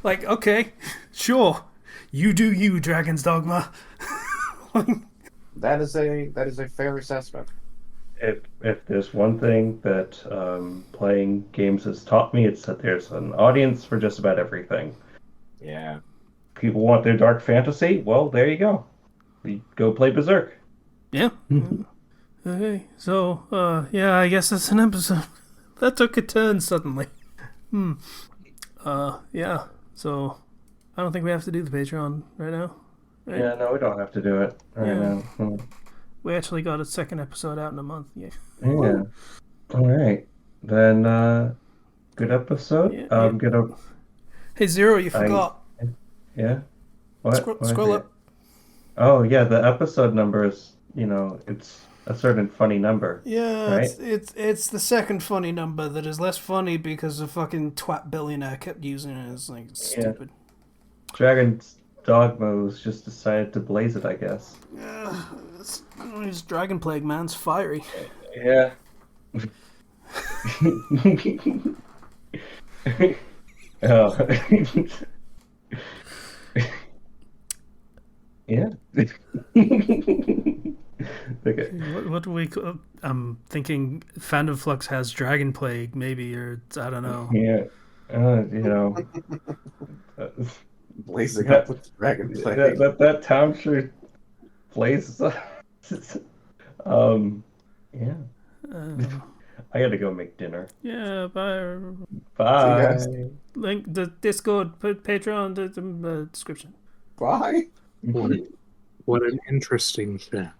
Like, okay, sure, you do you, Dragon's Dogma. That is a fair assessment. If there's one thing that playing games has taught me, it's that there's an audience for just about everything. Yeah. People want their dark fantasy, well, there you go. You go play Berserk. Yeah. Okay, so, yeah, I guess that's an episode. That took a turn suddenly. Yeah, so I don't think we have to do the Patreon right now. Right? Yeah, no, we don't have to do it right Yeah. now. We actually got a second episode out in a month. Yeah. Yeah. All right. Then, good episode. Yeah, I'm gonna. Hey, Zero, you forgot. Yeah. What? Scroll, What scroll is up. it? Oh yeah, the episode number is it's a certain funny number. Yeah, Right? it's the second funny number that is less funny because the fucking twat billionaire kept using it. It's like stupid. Dragon's Dogma was just decided to blaze it, I guess. Yeah, his Dragon Plague man's fiery. Yeah. Oh. Yeah. Okay. What do we call? I'm thinking Fandom Flux has Dragon Plague, maybe, or I don't know. Yeah. Blazing up with the dragon plague. That town sure blazes up. Yeah. I gotta go make dinner. Yeah, bye. Bye. guys. Link the Discord, put Patreon in the description. Bye. What an interesting chat.